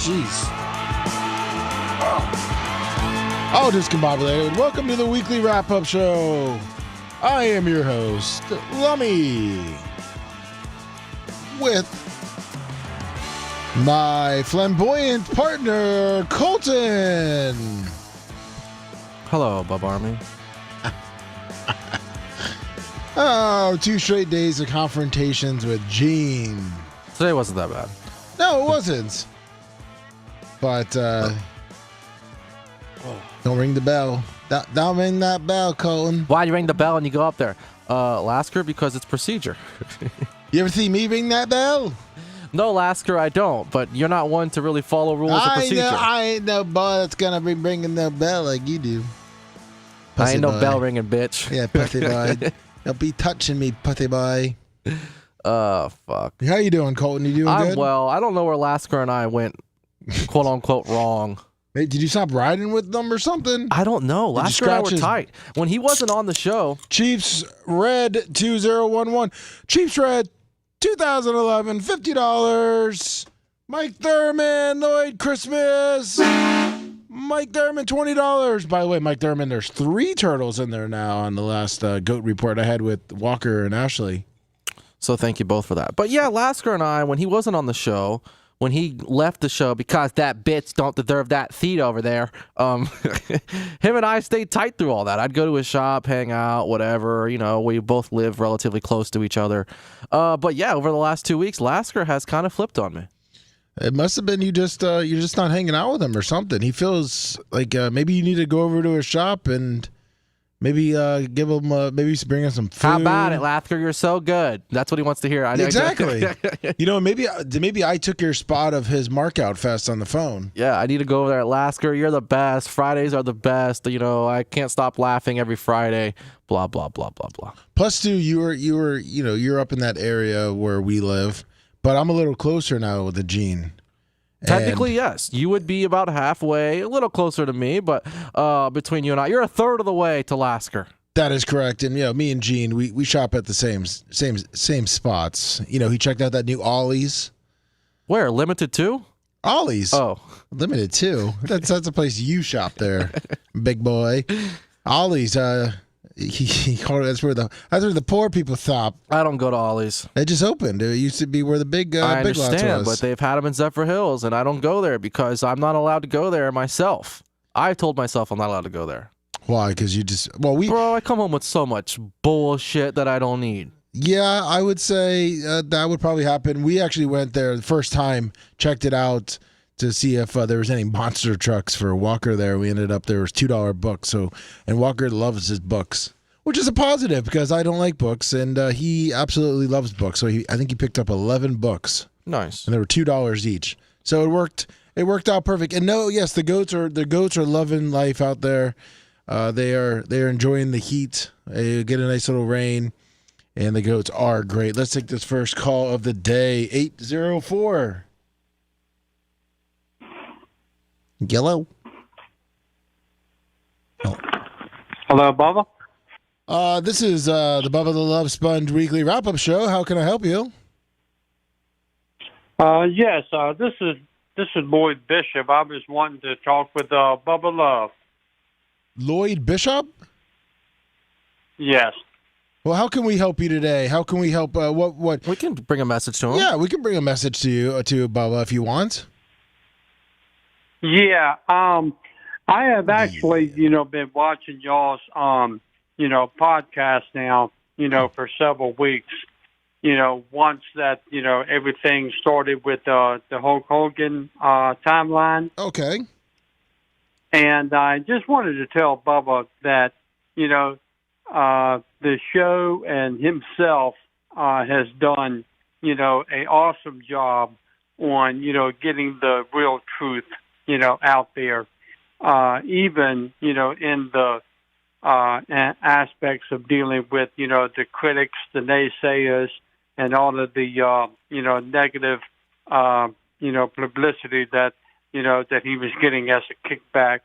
jeez. Oh, discombobulated. Welcome to the weekly wrap-up show. I am your host, Lummy, with my flamboyant partner, Colton. Hello, Bub Army. Oh, 2 straight days of confrontations with Gene. Today wasn't that bad. No, it wasn't. But, don't ring the bell. Don't ring that bell, Colton. Why do you ring the bell and you go up there? Lasker, because it's procedure. You ever see me ring that bell? No, Lasker, I don't. But you're not one to really follow rules of procedure. I ain't no boy that's gonna be ringing the bell like you do. I Pussy ain't no boy. bell ringing, bitch. Yeah, pussy boy. Don't be touching me, pussy boy. Fuck. How you doing, Colton? You doing I'm good? well. I don't know where Lasker and I went, quote unquote, wrong. Hey, did you stop riding with them or something? I don't know. Lasker and I were scratch his- tight. When he wasn't on the show, Chiefs Red 2011. Chiefs Red 2011, $50. Mike Thurman, Lloyd Christmas. Mike Thurman, $20. By the way, Mike Thurman, there's 3 turtles in there now on the last GOAT report I had with Walker and Ashley. so thank you both for that. But yeah, Lasker and I, when he wasn't on the show, when he left the show because that bitch don't deserve that seat over there, him and I stayed tight through all that. I'd go to his shop, hang out, whatever. You know, we both live relatively close to each other. But yeah, over the last 2 weeks, Lasker has kind of flipped on me. It must have been you're just not hanging out with him or something. He feels like maybe you need to go over to his shop and maybe give him maybe bring him some food. How about it, Lasker? You're so good. That's what he wants to hear. Exactly. You know, maybe I took your spot of his markout fest on the phone. Yeah, I need to go over there. Lasker, you're the best. Fridays are the best. You know, I can't stop laughing every Friday. Blah blah blah blah blah. Plus, too, you're up in that area where we live, but I'm a little closer now with the Gene. Technically, yes. You would be about halfway, a little closer to me, but between you and I, you're a third of the way to Lasker. That is correct. And, me and Gene, we shop at the same spots. You know, he checked out that new Ollie's. Where? Limited 2? Ollie's. Oh. Limited 2. That's a place you shop there, big boy. Ollie's, he called it, that's where the poor people shop. I don't go to Ollie's. It just opened. It used to be where the big I big lots understand, was. but they've had them in Zephyr Hills, and I don't go there because I'm not allowed to go there myself. I told myself I'm not allowed to go there. Why? Because you just Bro, I come home with so much bullshit that I don't need. Yeah, I would say that would probably happen. We actually went there the first time, checked it out to see if there was any monster trucks for Walker there. We ended up there was $2 books. And Walker loves his books, which is a positive because I don't like books, and he absolutely loves books. So I think he picked up 11 books. Nice. And they were $2 each. So it worked. It worked out perfect. And no, yes, the goats are loving life out there. They are enjoying the heat. They get a nice little rain, and the goats are great. Let's take this first call of the day. 804. Hello. Hello, Bubba. This is the Bubba the Love Sponge weekly wrap-up show. How can I help you? Yes, this is Lloyd Bishop. I was wanting to talk with Bubba Love. Lloyd Bishop? Yes. Well, how can we help you today? How can we help? What? We can bring a message to him. Yeah, we can bring a message to you, to Bubba, if you want. Yeah. I have actually, been watching y'all's, podcast now, for several weeks. Once that, everything started with the Hulk Hogan timeline. Okay. And I just wanted to tell Bubba that, the show and himself has done, an awesome job on, getting the real truth, out there. Even, in the aspects of dealing with, the critics, the naysayers, and all of the, negative, publicity that, that he was getting as a kickback.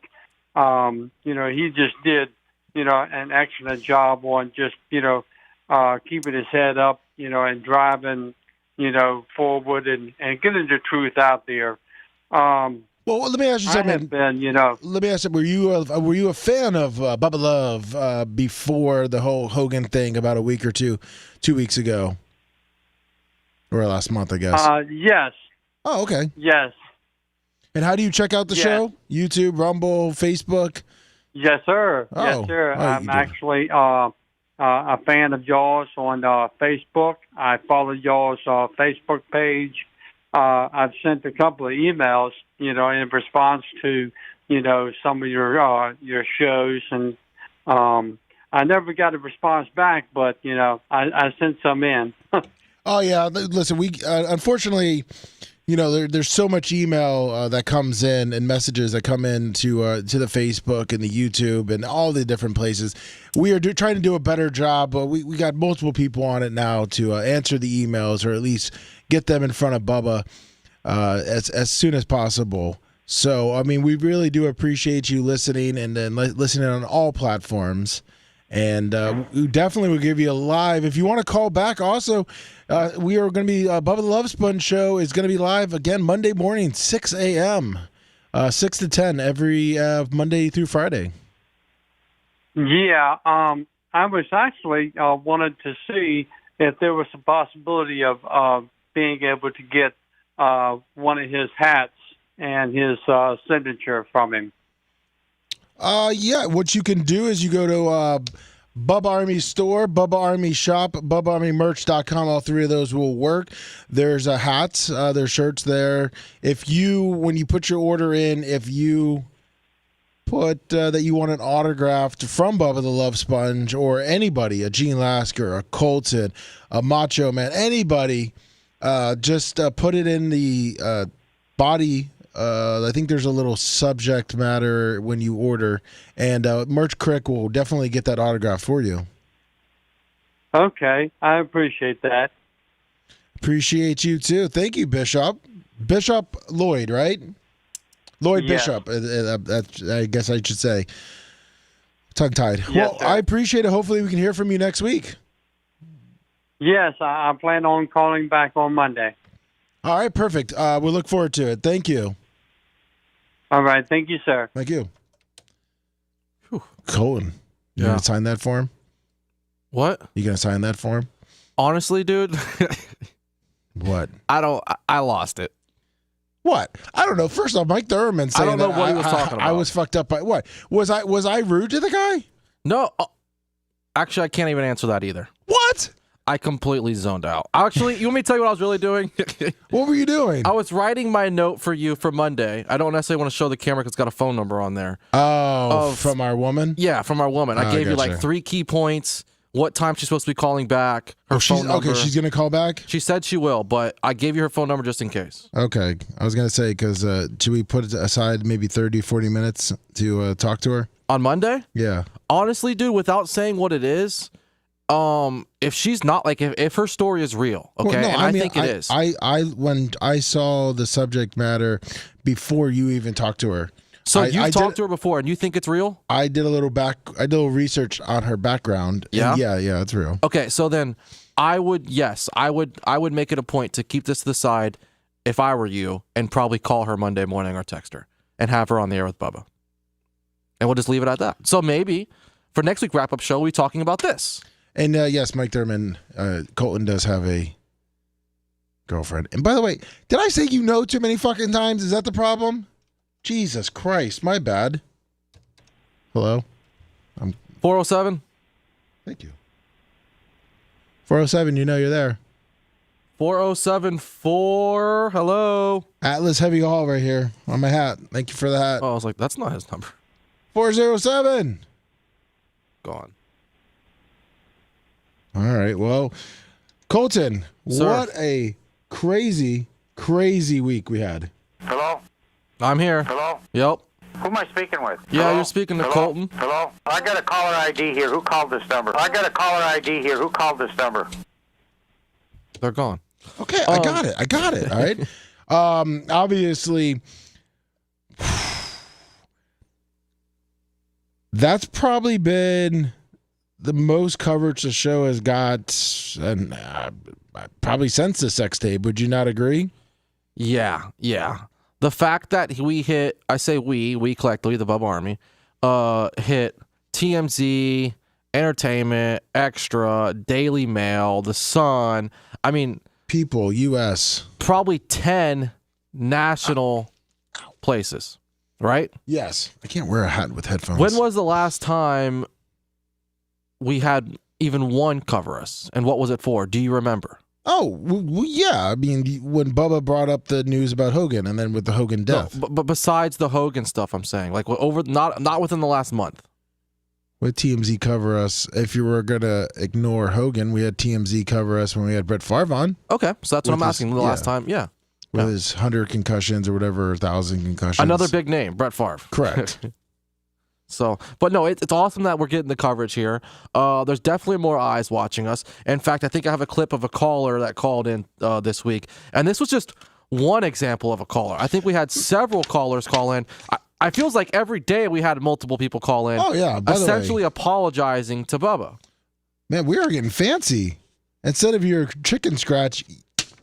He just did, an excellent job on just, keeping his head up, and driving, forward and getting the truth out there. Well, let me ask you something. I have been, Let me ask you, were you a fan of Bubba Love before the whole Hogan thing about a week or 2 weeks ago, or last month, I guess? Yes. Oh, okay. Yes. And how do you check out the show? YouTube, Rumble, Facebook? Yes, sir. Oh. Yes, sir. Oh, I'm actually a fan of y'all's on Facebook. I follow y'all's Facebook page. I've sent a couple of emails, in response to, some of your shows, and I never got a response back, but I sent some in. Oh yeah, listen, we unfortunately, there's so much email that comes in and messages that come in to the Facebook and the YouTube and all the different places. We are trying to do a better job, but we got multiple people on it now to answer the emails, or at least get them in front of Bubba as soon as possible. So, I mean, we really do appreciate you listening and then listening on all platforms. And we definitely will give you a live. If you want to call back, also, we are going to be Bubba the Love Sponge show is going to be live again Monday morning, 6 a.m., 6 to 10 every Monday through Friday. Yeah, I was actually wanted to see if there was a possibility of being able to get one of his hats and his signature from him. Yeah, what you can do is you go to Bubba Army store, Bubba Army shop, BubbaArmyMerch.com. All three of those will work. There's hats, there's shirts there. When you put your order in, if you put that you want an autographed from Bubba the Love Sponge or anybody, a Gene Lasker, a Colton, a Macho Man, anybody, just put it in the body. I think there's a little subject matter when you order, and Merch Crick will definitely get that autograph for you. Okay, I appreciate that. Appreciate you too. Thank you, Bishop. Bishop Lloyd, right? Lloyd Yes. Bishop. I guess I should say. Tongue-tied. Yes, Well, sir. I appreciate it. Hopefully we can hear from you next week. Yes, I plan on calling back on Monday. All right, perfect. We look forward to it. Thank you. All right, thank you, sir. Thank you. Whew. Colton, you Yeah. gonna sign that form? What? You gonna sign that form? Honestly, dude, What? I lost it. What? I don't know. First off, Mike Thurman saying I don't know that what he was talking I about. was fucked up by what? Was I rude to the guy? No, actually, I can't even answer that either. What? I completely zoned out. Actually, you want me to tell you what I was really doing? What were you doing? I was writing my note for you for Monday. I don't necessarily want to show the camera because it's got a phone number on there. Oh, from our woman? Yeah, from our woman. I Oh, gave you gotcha. like 3 key points, what time she's supposed to be calling back, her phone number. Okay, she's going to call back? She said she will, but I gave you her phone number just in case. Okay. I was going to say, because should we put aside maybe 30, 40 minutes to talk to her? On Monday? Yeah. Honestly, dude, without saying what it is, if she's not like if her story is real, okay, Well, no, and I think it is. When I saw the subject matter before you even talked to her. So you've I talked did- to her before, and you think it's real? I did a little research on her background. Yeah? And yeah, it's real. Okay, so then I would make it a point to keep this to the side if I were you, and probably call her Monday morning or text her and have her on the air with Bubba, and we'll just leave it at that. So maybe for next week wrap up show, we'll be talking about this. And yes, Mike Thurman, Colton does have a girlfriend. And by the way, did I say you know too many fucking times? Is that the problem? Jesus Christ, my bad. Hello? 407. Thank you. 407, you know you're there. 4074. Hello. Atlas Heavy Hall right here on my hat. Thank you for the hat. Oh, I was like, that's not his number. 407. Gone. All right. Well, Colton, Sir. what a crazy, crazy week we had. Hello? I'm here. Hello? Yep. Who am I speaking with? Yeah, Hello? you're speaking to Hello? Colton. Hello? I got a caller ID here. Who called this number? I got a caller ID here. Who called this number? They're gone. Okay, I got it. All right. Obviously, that's probably been the most coverage the show has got, and probably since the sex tape. Would you not agree? Yeah. The fact that we hit, I say we collectively, the Bubba Army, hit TMZ, Entertainment, Extra, Daily Mail, The Sun. I mean, People, U.S. probably 10 national places, right? Yes. I can't wear a hat with headphones. When was the last time we had even one cover us? And what was it for? Do you remember? Oh, yeah. I mean, when Bubba brought up the news about Hogan and then with the Hogan death. No, but besides the Hogan stuff, I'm saying, like over not within the last month. With TMZ cover us, if you were going to ignore Hogan, we had TMZ cover us when we had Brett Favre on. Okay, so that's what With I'm his- asking. The last time, yeah. With his 100 concussions or whatever, 1,000 concussions. Another big name, Brett Favre. Correct. So, but no, it's awesome that we're getting the coverage here. There's definitely more eyes watching us. In fact, I think I have a clip of a caller that called in this week, and this was just one example of a caller. I think we had several callers call in. I feels like every day we had multiple people call in. Oh, yeah. By the way, essentially apologizing to Bubba. man, we are getting fancy. Instead of your chicken scratch,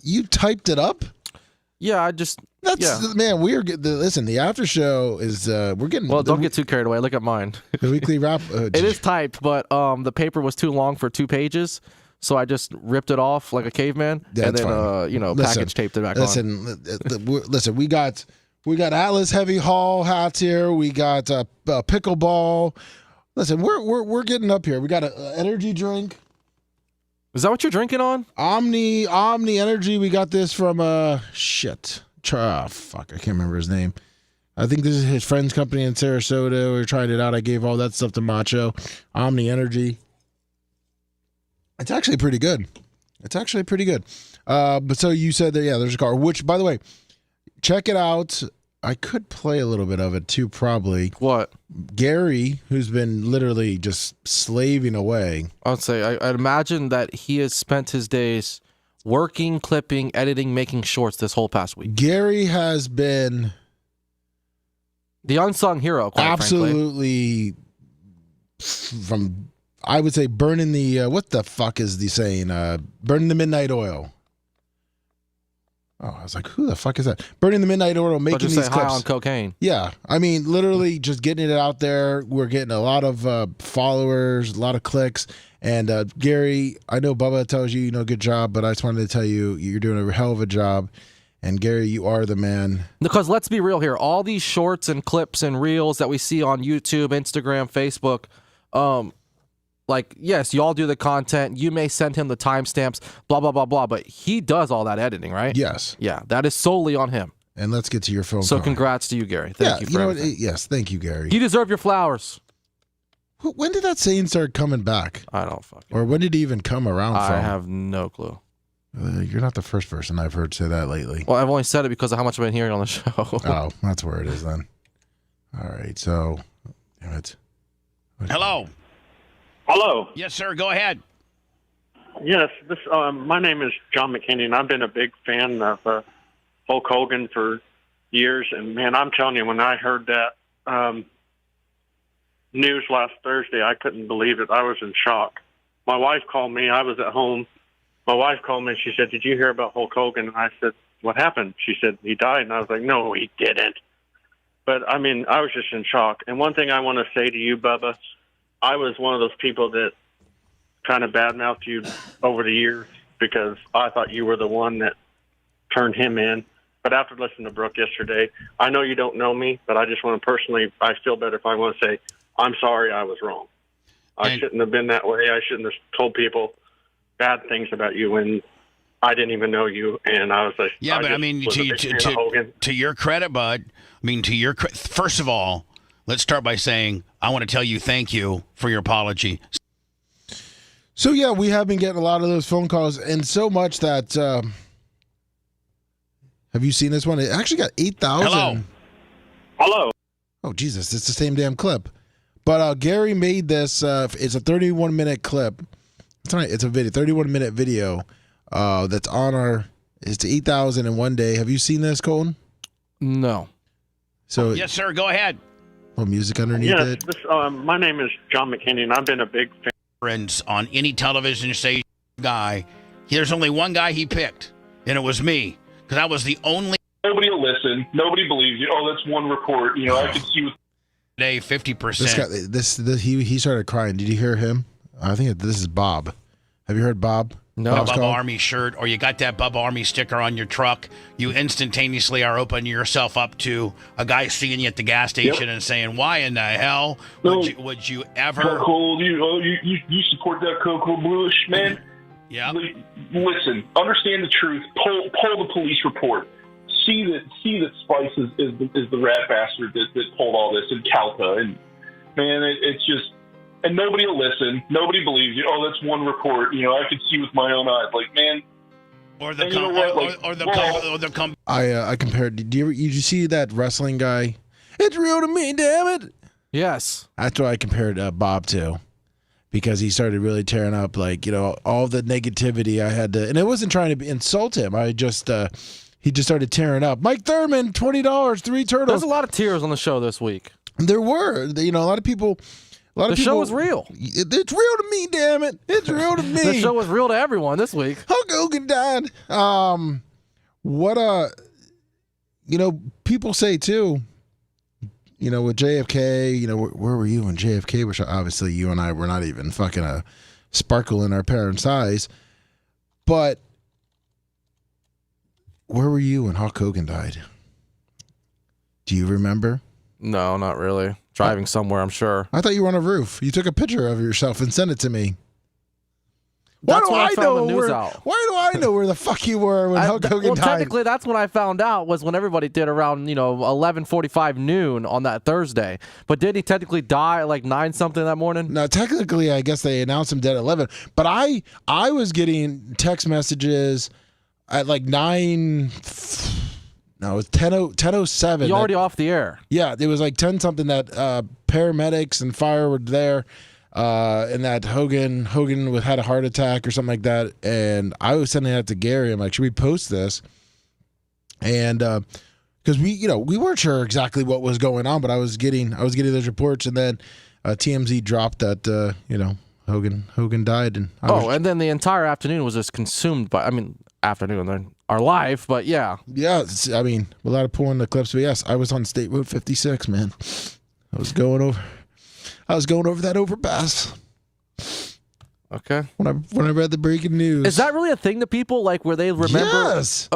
you typed it up? Yeah, Man, we are getting listen, the after show is we're getting Well, don't get too carried away. Look at mine. the weekly wrap. It is typed, but the paper was too long for 2 pages, so I just ripped it off like a caveman, and then fine. package taped it back on. Listen, we got Atlas Heavy Haul hats here. We got pickleball. Listen, we're getting up here. We got an energy drink. Is that what you're drinking on? Omni Energy. We got this from fuck, I can't remember his name. I think this is his friend's company in Sarasota. We tried it out. I gave all that stuff to Macho. Omni Energy. It's actually pretty good. But so you said that, yeah, there's a car, which, by the way, check it out. I could play a little bit of it too, probably. What? Gary, who's been literally just slaving away. I'd say I'd imagine that he has spent his days working, clipping, editing, making shorts this whole past week. Gary has been The unsung hero, quite frankly. absolutely from, I would say, burning the what the fuck is the saying? Burning the midnight oil. Oh, I was like, who the fuck is that? Burning the midnight oil, But making just these say high clips. on cocaine. Yeah, I mean, literally just getting it out there. We're getting a lot of followers, a lot of clicks. And Gary, I know Bubba tells you, good job, but I just wanted to tell you, you're doing a hell of a job. And Gary, you are the man. Because let's be real here. All these shorts and clips and reels that we see on YouTube, Instagram, Facebook, yes, y'all do the content. You may send him the timestamps, blah, blah, blah, blah. But he does all that editing, right? Yes. Yeah, that is solely on him. And let's get to your phone So call. congrats to you, Gary. Thank you for everything. Yes, thank you, Gary. You deserve your flowers. When did that saying start coming back? I don't fucking Or when did it even come around from? I have no clue. You're not the first person I've heard say that lately. Well, I've only said it because of how much I've been hearing on the show. Oh, that's where it is then. All right, so, damn it. Hello. Hello. Yes, sir. Go ahead. Yes, this. My name is John McKinney, and I've been a big fan of Hulk Hogan for years. And man, I'm telling you, when I heard that news last Thursday, I couldn't believe it. I was in shock. My wife called me. I was at home. My wife called me and she said, "Did you hear about Hulk Hogan?" And I said, "What happened?" She said, "He died." And I was like, "No, he didn't." But I mean, I was just in shock. And one thing I want to say to you, Bubba, I was one of those people that kind of badmouthed you over the years because I thought you were the one that turned him in. But after listening to Brooke yesterday, I know you don't know me, but I just want to personally, I feel better if I want to say, I'm sorry I was wrong. I shouldn't have been that way. I shouldn't have told people bad things about you when I didn't even know you. And I was like, Yeah, but I mean, to your credit, bud, first of all, let's start by saying, I want to tell you thank you for your apology. So, yeah, we have been getting a lot of those phone calls, and so much that, have you seen this one? It actually got 8,000. Hello. Oh, Jesus, it's the same damn clip. But Gary made this, it's a 31-minute clip. It's a video, 31-minute video that's on it's 8,000 in one day. Have you seen this, Colton? No. So Yes, sir. Go ahead. Music underneath it. My name is John McKinney, and I've been a big fan. Friends on any television station guy, there's only one guy he picked, and it was me, because I was the only nobody will listen. Nobody believes you. Oh, that's one report. I can see with Today, 50%. This guy, he started crying. Did you hear him? I think this is Bob. Have you heard Bob? No. Bob's Bubba call? Army shirt, or you got that Bubba Army sticker on your truck, you instantaneously are opening yourself up to a guy seeing you at the gas station and saying, "Why in the hell would you ever?" Cold. You support that Coco Bush, man? Yeah. Listen, understand the truth. Pull the police report. See that Spice is the rat bastard that pulled all this in Calca, and man, it's just. And nobody will listen. Nobody believes you. Oh, that's one report. I could see with my own eyes. Like, man. Or the I compared. Did you see that wrestling guy? It's real to me, damn it. Yes. That's what I compared Bob to, because he started really tearing up, all the negativity I had to, and I wasn't trying to insult him. I just he just started tearing up. Mike Thurman, $20, 3 turtles. There's a lot of tears on the show this week. There were, a lot of people. The show was real. It's real to me, damn it. It's real to me. The show was real to everyone this week. Hulk Hogan died. People say too, with JFK, where were you when JFK was shot? Obviously, you and I were not even fucking a sparkle in our parents' eyes. But where were you when Hulk Hogan died? Do you remember? No, not really. Driving somewhere, I'm sure. I thought you were on a roof. You took a picture of yourself and sent it to me. That's when I found the news out. Why do I know where the fuck you were when Hulk Hogan died? Technically, that's when I found out, was when everybody did around 11:45 noon on that Thursday. But did he technically die at 9-something that morning? No, technically, I guess they announced him dead at 11. But I was getting text messages at 9. No, it was 10:07. You're already off the air. Yeah, it was 10-something that paramedics and fire were there, and that Hogan had a heart attack or something like that. And I was sending that to Gary. I'm like, should we post this? And because we weren't sure exactly what was going on, but I was getting those reports, and then TMZ dropped that Hogan died, and and then the entire afternoon was just consumed by. Afternoon then our life, but yeah. Yeah, without pulling the clips, but yes, I was on State Road 56, man. I was going over that overpass. Okay. When I read the breaking news. Is that really a thing to people, where they remember? Yes.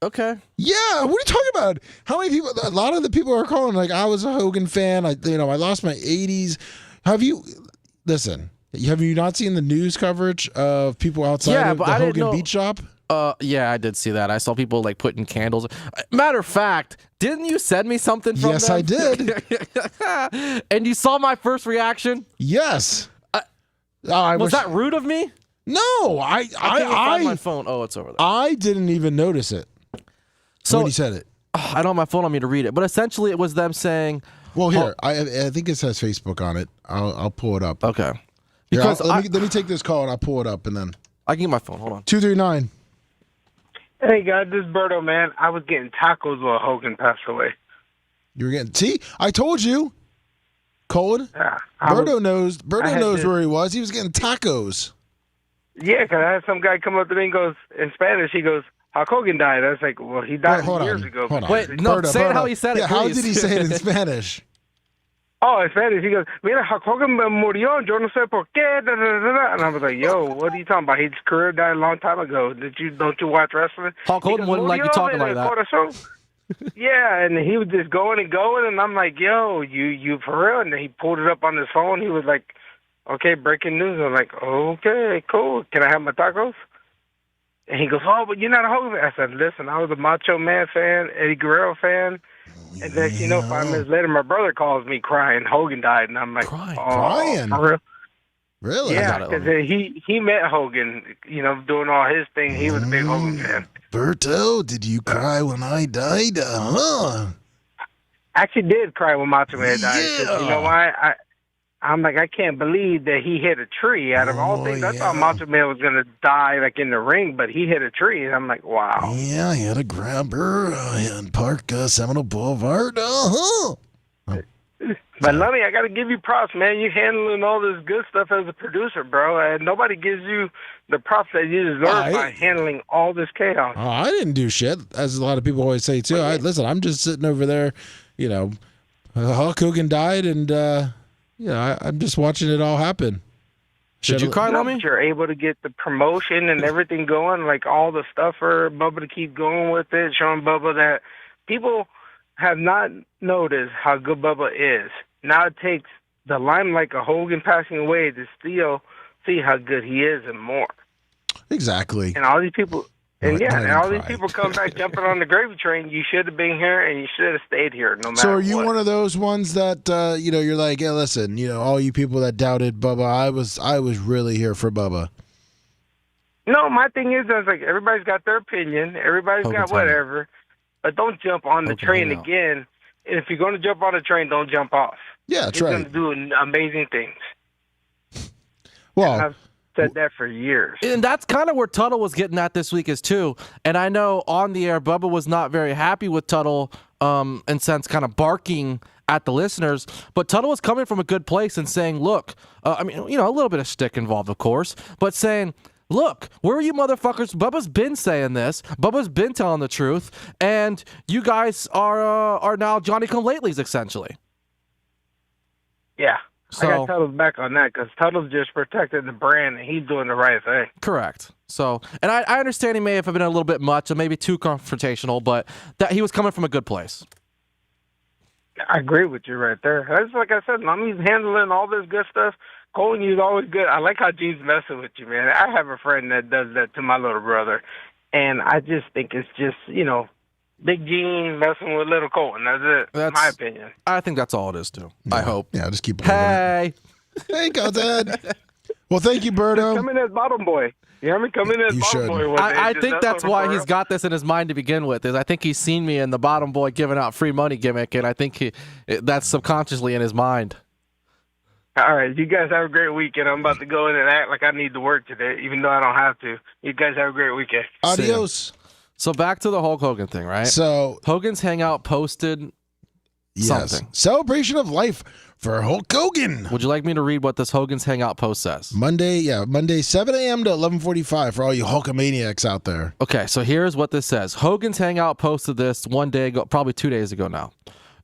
Okay. Yeah, what are you talking about? How many people? A lot of the people are calling I was a Hogan fan. I lost my 80s. Have you not seen the news coverage of people outside of the Hogan Beach Shop? Yeah, I did see that. I saw people putting candles. Matter of fact, didn't you send me something from Yes, them? I did. And you saw my first reaction? Yes. Was that rude of me? No, I can't find my phone. Oh, it's over there. I didn't even notice it when he said it. I don't have my phone on me to read it, but essentially it was them saying. Well, here I think it says Facebook on it. I'll pull it up. Okay. Here, Because let me take this call and I'll pull it up and then. I can get my phone. Hold on. 239. Hey, guys, this is Berto, man. I was getting tacos while Hogan passed away. You were getting... See? I told you. Colin. Yeah, Berto knows where he was. He was getting tacos. Yeah, because I had some guy come up to me and goes, in Spanish, he goes, Hulk Hogan died. I was like, well, he died years ago. Hold on. Wait, no, say it how he said it, Yeah, how please. did he say it in Spanish? Oh, in Spanish, he goes, mira, Hulk Hogan murió, yo no sé por qué, da, da, da, da. And I was like, yo, what are you talking about? His career died a long time ago. Don't you watch wrestling? Hulk Hogan wouldn't like you talking like that. Yeah, and he was just going, and I'm like, yo, you for real? And then he pulled it up on his phone. He was like, okay, breaking news. I'm like, okay, cool. Can I have my tacos? And he goes, oh, but you're not a Hogan fan. I said, listen, I was a Macho Man fan, Eddie Guerrero fan. And then, 5 minutes later, my brother calls me crying, Hogan died. And I'm like, crying? For real? Really? Yeah, because he met Hogan, doing all his thing. He was a big Hogan fan. Berto, did you cry when I died? I actually did cry when Macho Man died. 'Cause you know why? I'm like, I can't believe that he hit a tree. Out of all things, I thought Macho Man was going to die in the ring, but he hit a tree. And I'm like, wow. Yeah, he had a grabber in Park Seminole Boulevard. But Lummy, I got to give you props, man. You handling all this good stuff as a producer, bro. And nobody gives you the props that you deserve by handling all this chaos. Oh, I didn't do shit, as a lot of people always say too. Listen, I'm just sitting over there, Hulk Hogan died, and I'm just watching it all happen. Did you cry, Lummy? You're able to get the promotion and everything going, like all the stuff for Bubba to keep going with it, showing Bubba that people have not noticed how good Bubba is. Now it takes the limelight of Hogan passing away to still see how good he is and more. Exactly. And all these people, these people come back jumping on the gravy train. You should have been here, and you should have stayed here, no matter. So are you one of those ones that you're like, hey, listen, all you people that doubted Bubba, I was really here for Bubba. No, my thing is, I was like, everybody's got their opinion, everybody's got whatever, but don't jump on the train again. And if you're going to jump on the train, don't jump off. Yeah, that's right. He's going to do amazing things. Well, and I've said that for years. And that's kind of where Tuttle was getting at this week is too. And I know on the air, Bubba was not very happy with Tuttle, in sense, kind of barking at the listeners. But Tuttle was coming from a good place and saying, look, a little bit of shtick involved, of course, but saying, look, where are you motherfuckers? Bubba's been saying this. Bubba's been telling the truth, and you guys are now Johnny-come-latelys, essentially. Yeah. So, I got Tuttle's back on that because Tuttle's just protecting the brand, and he's doing the right thing. Correct. So, and I understand he may have been a little bit much and maybe too confrontational, but that he was coming from a good place. I agree with you right there. That's like I said, Mommy's handling all this good stuff. Calling you is always good. I like how Gene's messing with you, man. I have a friend that does that to my little brother, and I just think it's just, Big Gene messing with little Colton. That's it. That's my opinion. I think that's all it is, too. Yeah. I hope. Yeah, just keep Hey, Colton. Well, thank you, Birdo. Come in as bottom boy. You hear me? Come in as bottom boy one day. I think that's why he's got this in his mind to begin with. Is I think he's seen me in the bottom boy giving out free money gimmick, and I think that's subconsciously in his mind. All right, you guys have a great weekend. I'm about to go in and act like I need to work today, even though I don't have to. You guys have a great weekend. Adios. So back to the Hulk Hogan thing, right? So Hogan's Hangout posted something. Celebration of life for Hulk Hogan. Would you like me to read what this Hogan's Hangout post says? Monday, 7 a.m. to 11:45 for all you Hulkamaniacs out there. Okay, so here's what this says. Hogan's Hangout posted this one day ago, probably 2 days ago now.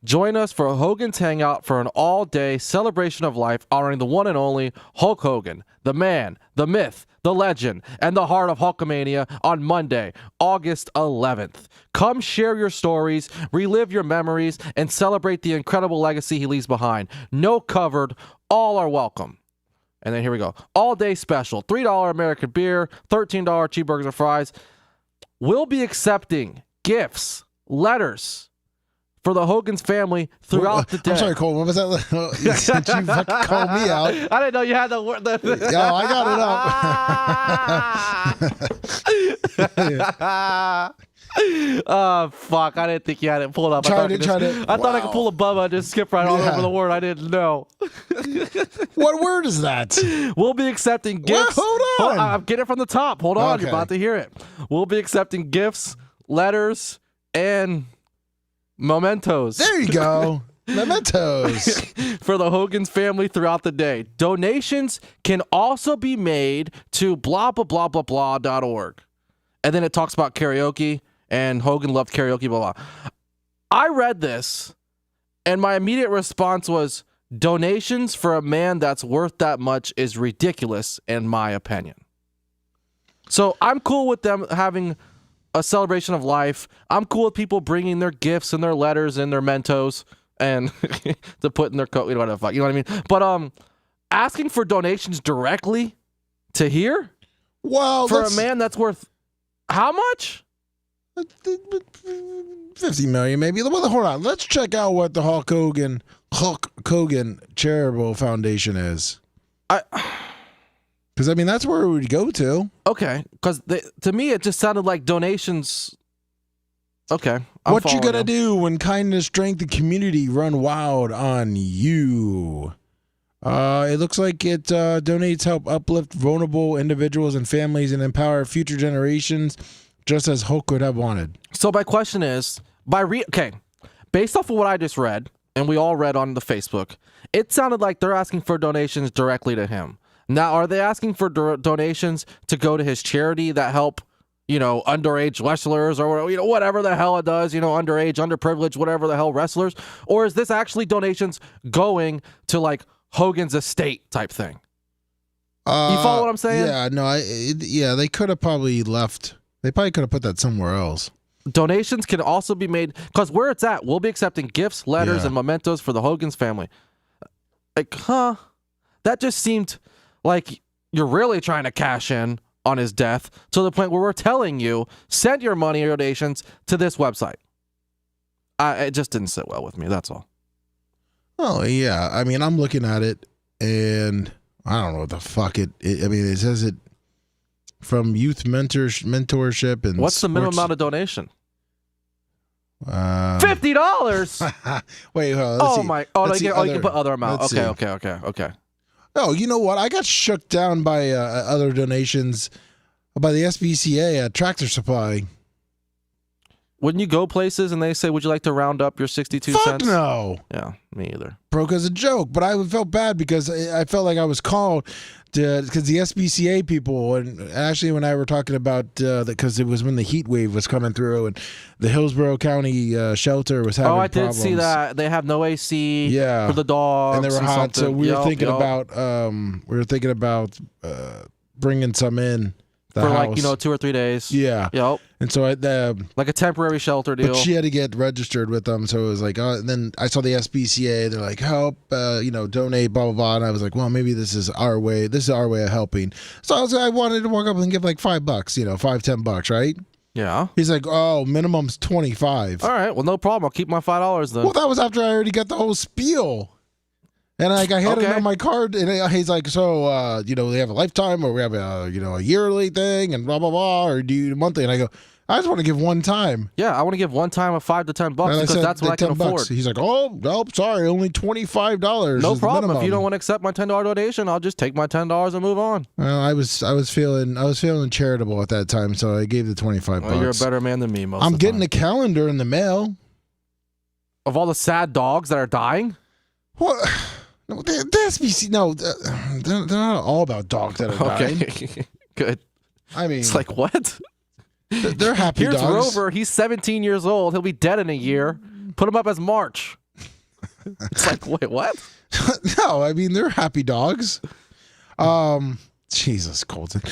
Join us for Hogan's Hangout for an all-day celebration of life honoring the one and only Hulk Hogan, the man, the myth, the legend, and the heart of Hulkamania on Monday, August 11th. Come share your stories, relive your memories, and celebrate the incredible legacy he leaves behind. No covered, all are welcome. And then here we go. All-day special, $3 American beer, $13 cheeseburgers and fries. We'll be accepting gifts, letters, for the Hogan's family throughout the day. I'm sorry, Cole. What was that? You fucking called me out. I didn't know you had the word. Yeah, I got it up. Oh, fuck. I didn't think you had it pulled up. I thought I could pull a Bubba and just skip right all over the word. I didn't know. What word is that? We'll be accepting gifts. Well, hold on. I'm getting it from the top. Hold on. Okay. You're about to hear it. We'll be accepting gifts, letters, and mementos. There you go. Mementos. For the Hogan's family throughout the day. Donations can also be made to blah, blah, blah, blah, blah.org. And then it talks about karaoke, and Hogan loved karaoke, blah, blah. I read this, and my immediate response was, donations for a man that's worth that much is ridiculous, in my opinion. So I'm cool with them having a celebration of life. I'm cool with people bringing their gifts and their letters and their Mentos and to put in their coat. You know what I mean? But asking for donations directly to here, well, for a man that's worth how much? 50 million, maybe. Well, hold on. Let's check out what the Hulk Hogan Charitable Foundation is. Because, I mean, that's where it would go to. Okay. Because to me, it just sounded like donations. Okay. What you going to do when kindness, strength, and community run wild on you? It looks like it donates help uplift vulnerable individuals and families and empower future generations, just as Hulk would have wanted. So my question is, based off of what I just read, and we all read on the Facebook, it sounded like they're asking for donations directly to him. Now, are they asking for donations to go to his charity that help, underage wrestlers or, whatever the hell it does, underage, underprivileged, whatever the hell wrestlers? Or is this actually donations going to like Hogan's estate type thing? You follow what I'm saying? Yeah, no, they could have probably left. They probably could have put that somewhere else. Donations can also be made, because where it's at, we'll be accepting gifts, letters, and mementos for the Hogan's family. Like, that just seemed like you're really trying to cash in on his death to the point where we're telling you, send your money or donations to this website. It just didn't sit well with me, that's all. Oh, yeah. I mean, I'm looking at it, and I don't know what the fuck it says it from youth mentorship and what's the minimum amount of donation? $50. Wait, let's see. my! Oh, you can put other amount. Okay. Oh, you know what? I got shook down by other donations by the SPCA at Tractor Supply. Wouldn't you go places and they say, "Would you like to round up your 62 Fuck cents?" No. Yeah, me either. Broke as a joke, but I felt bad because I felt like I was called because the SPCA people and Ashley and I were talking about because it was when the heat wave was coming through and the Hillsborough County shelter was having problems. I did see that. They have no AC for the dogs, and they were hot. So we were thinking about bringing some in. For house. Like 2 or 3 days. Yeah. Yep. And so like a temporary shelter deal. But she had to get registered with them, so it was like, and then I saw the SPCA. They're like, help, donate, blah blah blah. And I was like, well, maybe this is our way. This is our way of helping. So I wanted to walk up and give like $5, $5-10, right? Yeah. He's like, oh, minimum's $25. All right. Well, no problem. I'll keep my $5 then. Well, that was after I already got the whole spiel. And I had it on my card, and he's like, so, they have a lifetime, or we have a yearly thing, and blah, blah, blah, or do you monthly? And I go, I just want to give one time. Yeah, I want to give one time of $5 to $10 because that's what I can afford. He's like, oh, nope, sorry, only $25. No problem. If you don't want to accept my $10 donation, I'll just take my $10 and move on. Well, I was feeling charitable at that time, so I gave the $25. Well, you're a better man than me. I'm getting a calendar in the mail of all the sad dogs that are dying. What? No, the SBC. No, they're not all about dogs that are dying. Okay, good. I mean, it's like what? They're happy Here's dogs. Rover. He's 17 years old. He'll be dead in a year. Put him up as March. It's like, wait, what? No, I mean they're happy dogs. Jesus, Colton.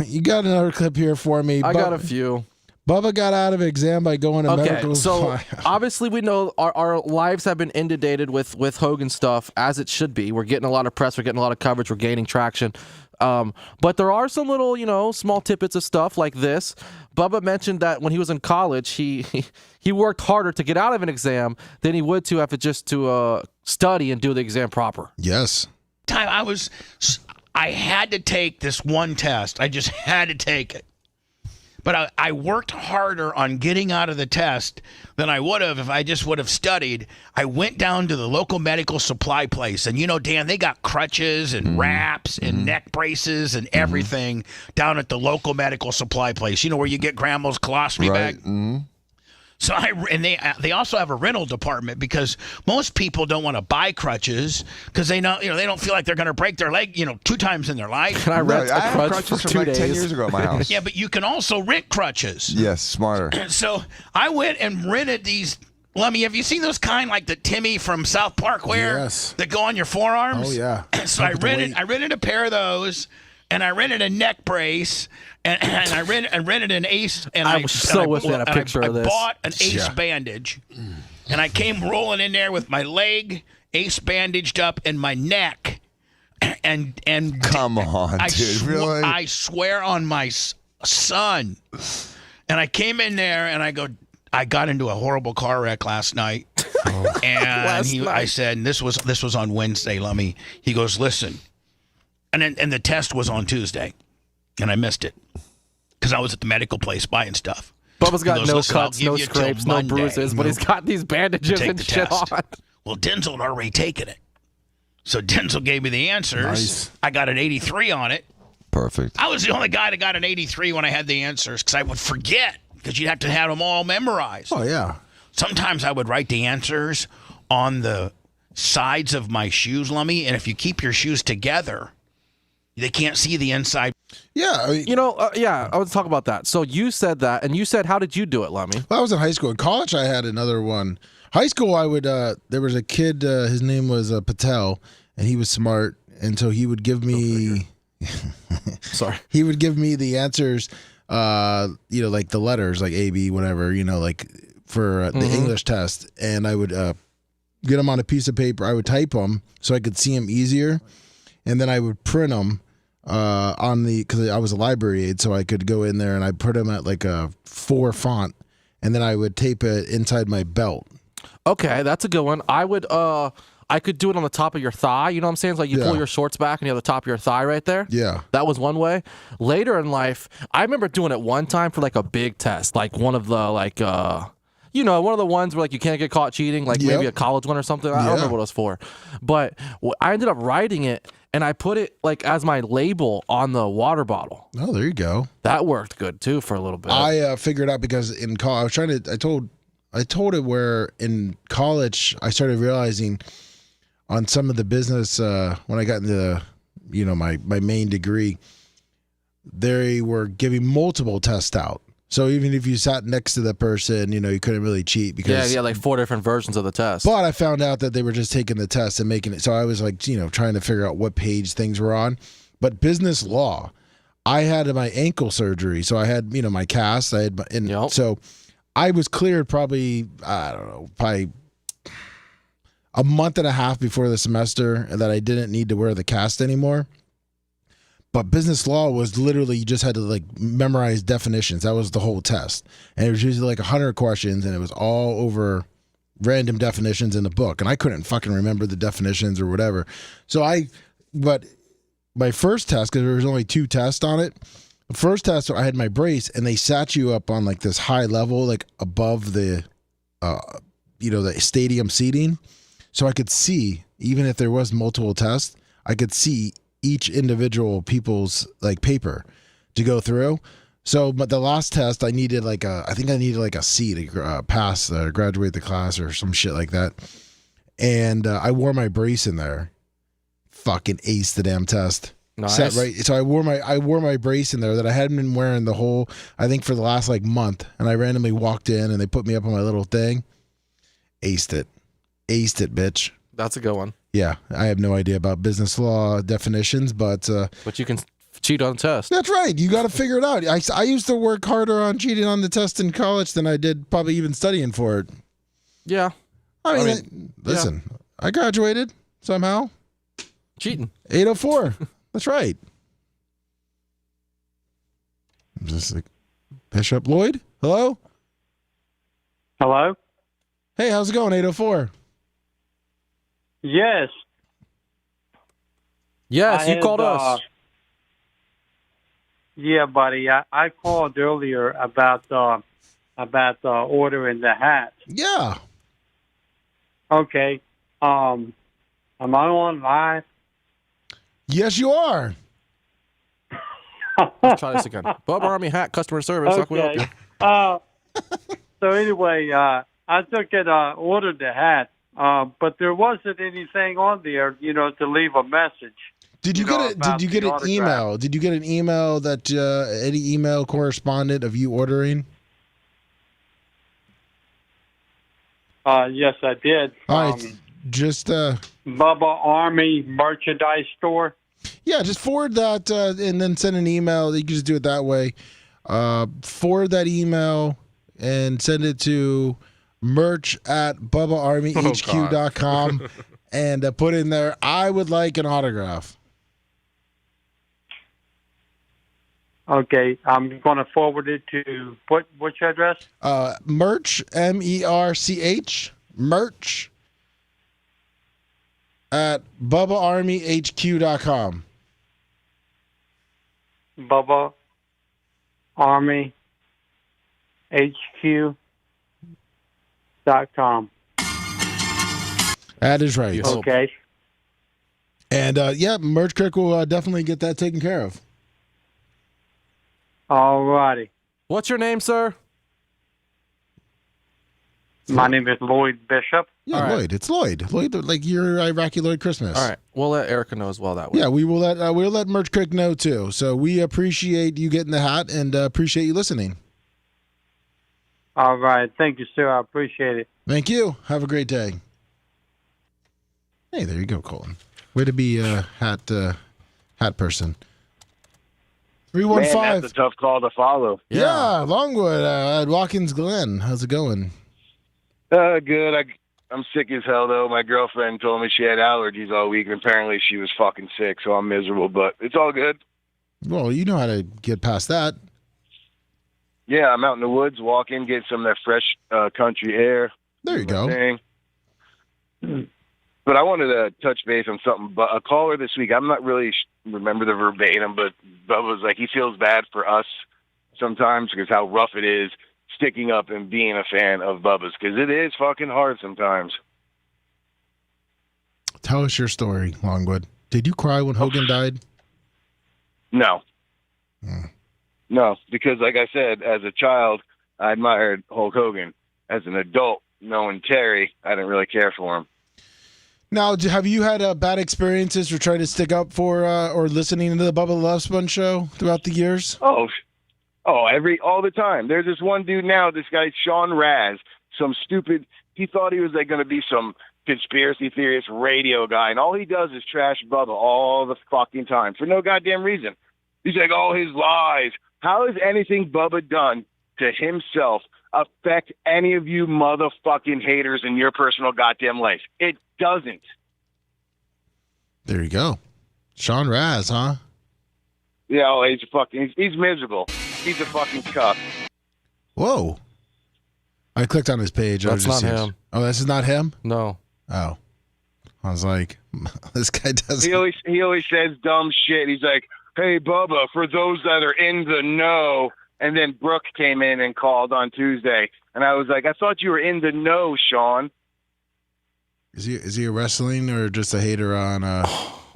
You got another clip here for me. I got a few. Bubba got out of exam by going to medical. So obviously we know our lives have been inundated with Hogan stuff, as it should be. We're getting a lot of press. We're getting a lot of coverage. We're gaining traction. But there are some little, small tidbits of stuff like this. Bubba mentioned that when he was in college, he worked harder to get out of an exam than he would to study and do the exam proper. Yes. I had to take this one test. I just had to take it. But I worked harder on getting out of the test than I would have if I just would have studied. I went down to the local medical supply place. And, Dan, they got crutches and wraps and neck braces and everything down at the local medical supply place. Where you get grandma's colostomy bag? Mm-hmm. So they also have a rental department because most people don't want to buy crutches because they know they don't feel like they're going to break their leg 2 times in their life. And I rent I had crutch crutches for from 2 like days. 10 years ago at my house. Yeah, but you can also rent crutches. Yes, smarter. So I went and rented these. Lummy, have you seen those kind like the Timmy from South Park wear? Yes. That go on your forearms? Oh yeah. So I rented a pair of those, and I rented a neck brace. And I rented an Ace, and I wish we had a picture of this. I bought an Ace bandage, and I came rolling in there with my leg Ace bandaged up and my neck, and come on, dude, really? I swear on my son, and I came in there and I got into a horrible car wreck last night, and I said, and this was on Wednesday, Lummy. He goes, listen, and the test was on Tuesday. And I missed it because I was at the medical place buying stuff. Bubba's got no cuts, no scrapes, no bruises, but he's got these bandages and shit on. Well, Denzel had already taken it. So Denzel gave me the answers. Nice. I got an 83 on it. Perfect. I was the only guy that got an 83 when I had the answers because I would forget because you'd have to have them all memorized. Oh, yeah. sometimes I would write the answers on the sides of my shoes, Lummy, and if you keep your shoes together, they can't see the inside. Yeah, I mean, I was talk about that. So you said that, and you said, how did you do it, Lummy? well, I was in high school. In college, I had another one. High school, I would. There was a kid. His name was Patel, and he was smart, and so he would give me. Sorry. He would give me the answers. Like the letters, like A, B, whatever. Like for the English test, and I would get them on a piece of paper. I would type them so I could see them easier, and then I would print them because I was a library aide, so I could go in there and I put them at like a 4 font, and then I would tape it inside my belt. Okay, that's a good one. I could do it on the top of your thigh. You know what I'm saying? It's like you pull your shorts back and you have the top of your thigh right there. Yeah. That was one way. Later in life, I remember doing it one time for like a big test, like one of the one of the ones where like you can't get caught cheating, like maybe a college one or something. I don't remember what it was for, but I ended up writing it and I put it like as my label on the water bottle. Oh, there you go. That worked good too for a little bit. I figured out because in college, I was trying to. I told it where in college I started realizing on some of the business when I got into my main degree, they were giving multiple tests out. So even if you sat next to the person, you couldn't really cheat because like 4 different versions of the test. But I found out that they were just taking the test and making it. So I was like, trying to figure out what page things were on. But business law, I had my ankle surgery, so I had my cast. I had so I was cleared probably probably a month and a half before the semester that I didn't need to wear the cast anymore. But business law was literally you just had to like memorize definitions. That was the whole test. And it was usually like 100 questions and it was all over random definitions in the book. And I couldn't fucking remember the definitions or whatever. But my first test, because there was only 2 tests on it, the first test I had my brace and they sat you up on like this high level, like above the, the stadium seating. So I could see, even if there was multiple tests, I could see each individual people's like paper to go through. So, but the last test, I needed I think I needed like a C to pass, graduate the class or some shit like that. And I wore my brace in there. Fucking aced the damn test. Nice. So I wore my brace in there that I hadn't been wearing the whole, I think for the last like month. And I randomly walked in and they put me up on my little thing. Aced it, bitch. That's a good one. Yeah, I have no idea about business law definitions, but you can cheat on the test. That's right. You got to figure it out. I used to work harder on cheating on the test in college than I did probably even studying for it. Yeah. I mean listen, I graduated somehow. Cheating. 804. That's right. Just like Bishop Lloyd. Hello. Hello. Hey, how's it going? 804. Yes. Yes, you called us. Yeah, buddy. I called earlier about ordering the hat. Yeah. Okay. Am I on live? Yes, you are. Let's try this again. Bubba Army Hat customer service. How can we help you? So anyway, I took it, ordered the hat. But there wasn't anything on there, to leave a message. Did you get an email? Did you get an email that any email correspondent of you ordering? Yes, I did. All right, just Bubba Army Merchandise Store. Yeah, just forward that and then send an email. You can just do it that way. Forward that email and send it to merch@bubbaarmyhq.com and put in there, I would like an autograph. Okay, I'm going to forward it to which address? Merch, MERCH, merch at bubbaarmyhq.com. Bubba Army HQ.com. That is right. Okay. And Merch Crick will definitely get that taken care of. All righty. What's your name, sir? My name is Lloyd Bishop. Yeah, All right. Lloyd. It's Lloyd. Lloyd, like your Iraqi Lloyd Christmas. All right, we'll let Erica know as well that way. Yeah, we'll let Merch Crick know too. So we appreciate you getting the hat and appreciate you listening. All right. Thank you, sir. I appreciate it. Thank you. Have a great day. Hey, there you go, Colton. Way to be a hat person. 315. Man, that's a tough call to follow. Yeah, Longwood at Watkins Glen. How's it going? Good. I'm sick as hell, though. My girlfriend told me she had allergies all week, and apparently she was fucking sick, so I'm miserable, but it's all good. Well, you know how to get past that. Yeah, I'm out in the woods walking, getting some of that fresh country air. There you go. Thing. But I wanted to touch base on something. But a caller this week, I'm not really remember the verbatim, but Bubba was like, he feels bad for us sometimes because how rough it is sticking up and being a fan of Bubba's, because it is fucking hard sometimes. Tell us your story, Longwood. Did you cry when Hogan died? No. No, because like I said, as a child, I admired Hulk Hogan. As an adult, knowing Terry, I didn't really care for him. Now, have you had bad experiences or tried to stick up for or listening to the Bubba the Love Sponge show throughout the years? Oh, all the time. There's this one dude now, this guy, Sean Raz, some stupid, he thought he was like going to be some conspiracy theorist radio guy, and all he does is trash Bubba all the fucking time for no goddamn reason. He's like, oh, his lies. How has anything Bubba done to himself affect any of you motherfucking haters in your personal goddamn life? It doesn't. There you go. Sean Raz, huh? Yeah, oh, he's miserable. He's a fucking cuck. Whoa. I clicked on his page. That's not him. Oh, this is not him? No. Oh. I was like, this guy doesn't. He always says dumb shit. He's like, hey, Bubba, for those that are in the know. And then Brooke came in and called on Tuesday. And I was like, I thought you were in the know, Sean. Is he a wrestling or just a hater on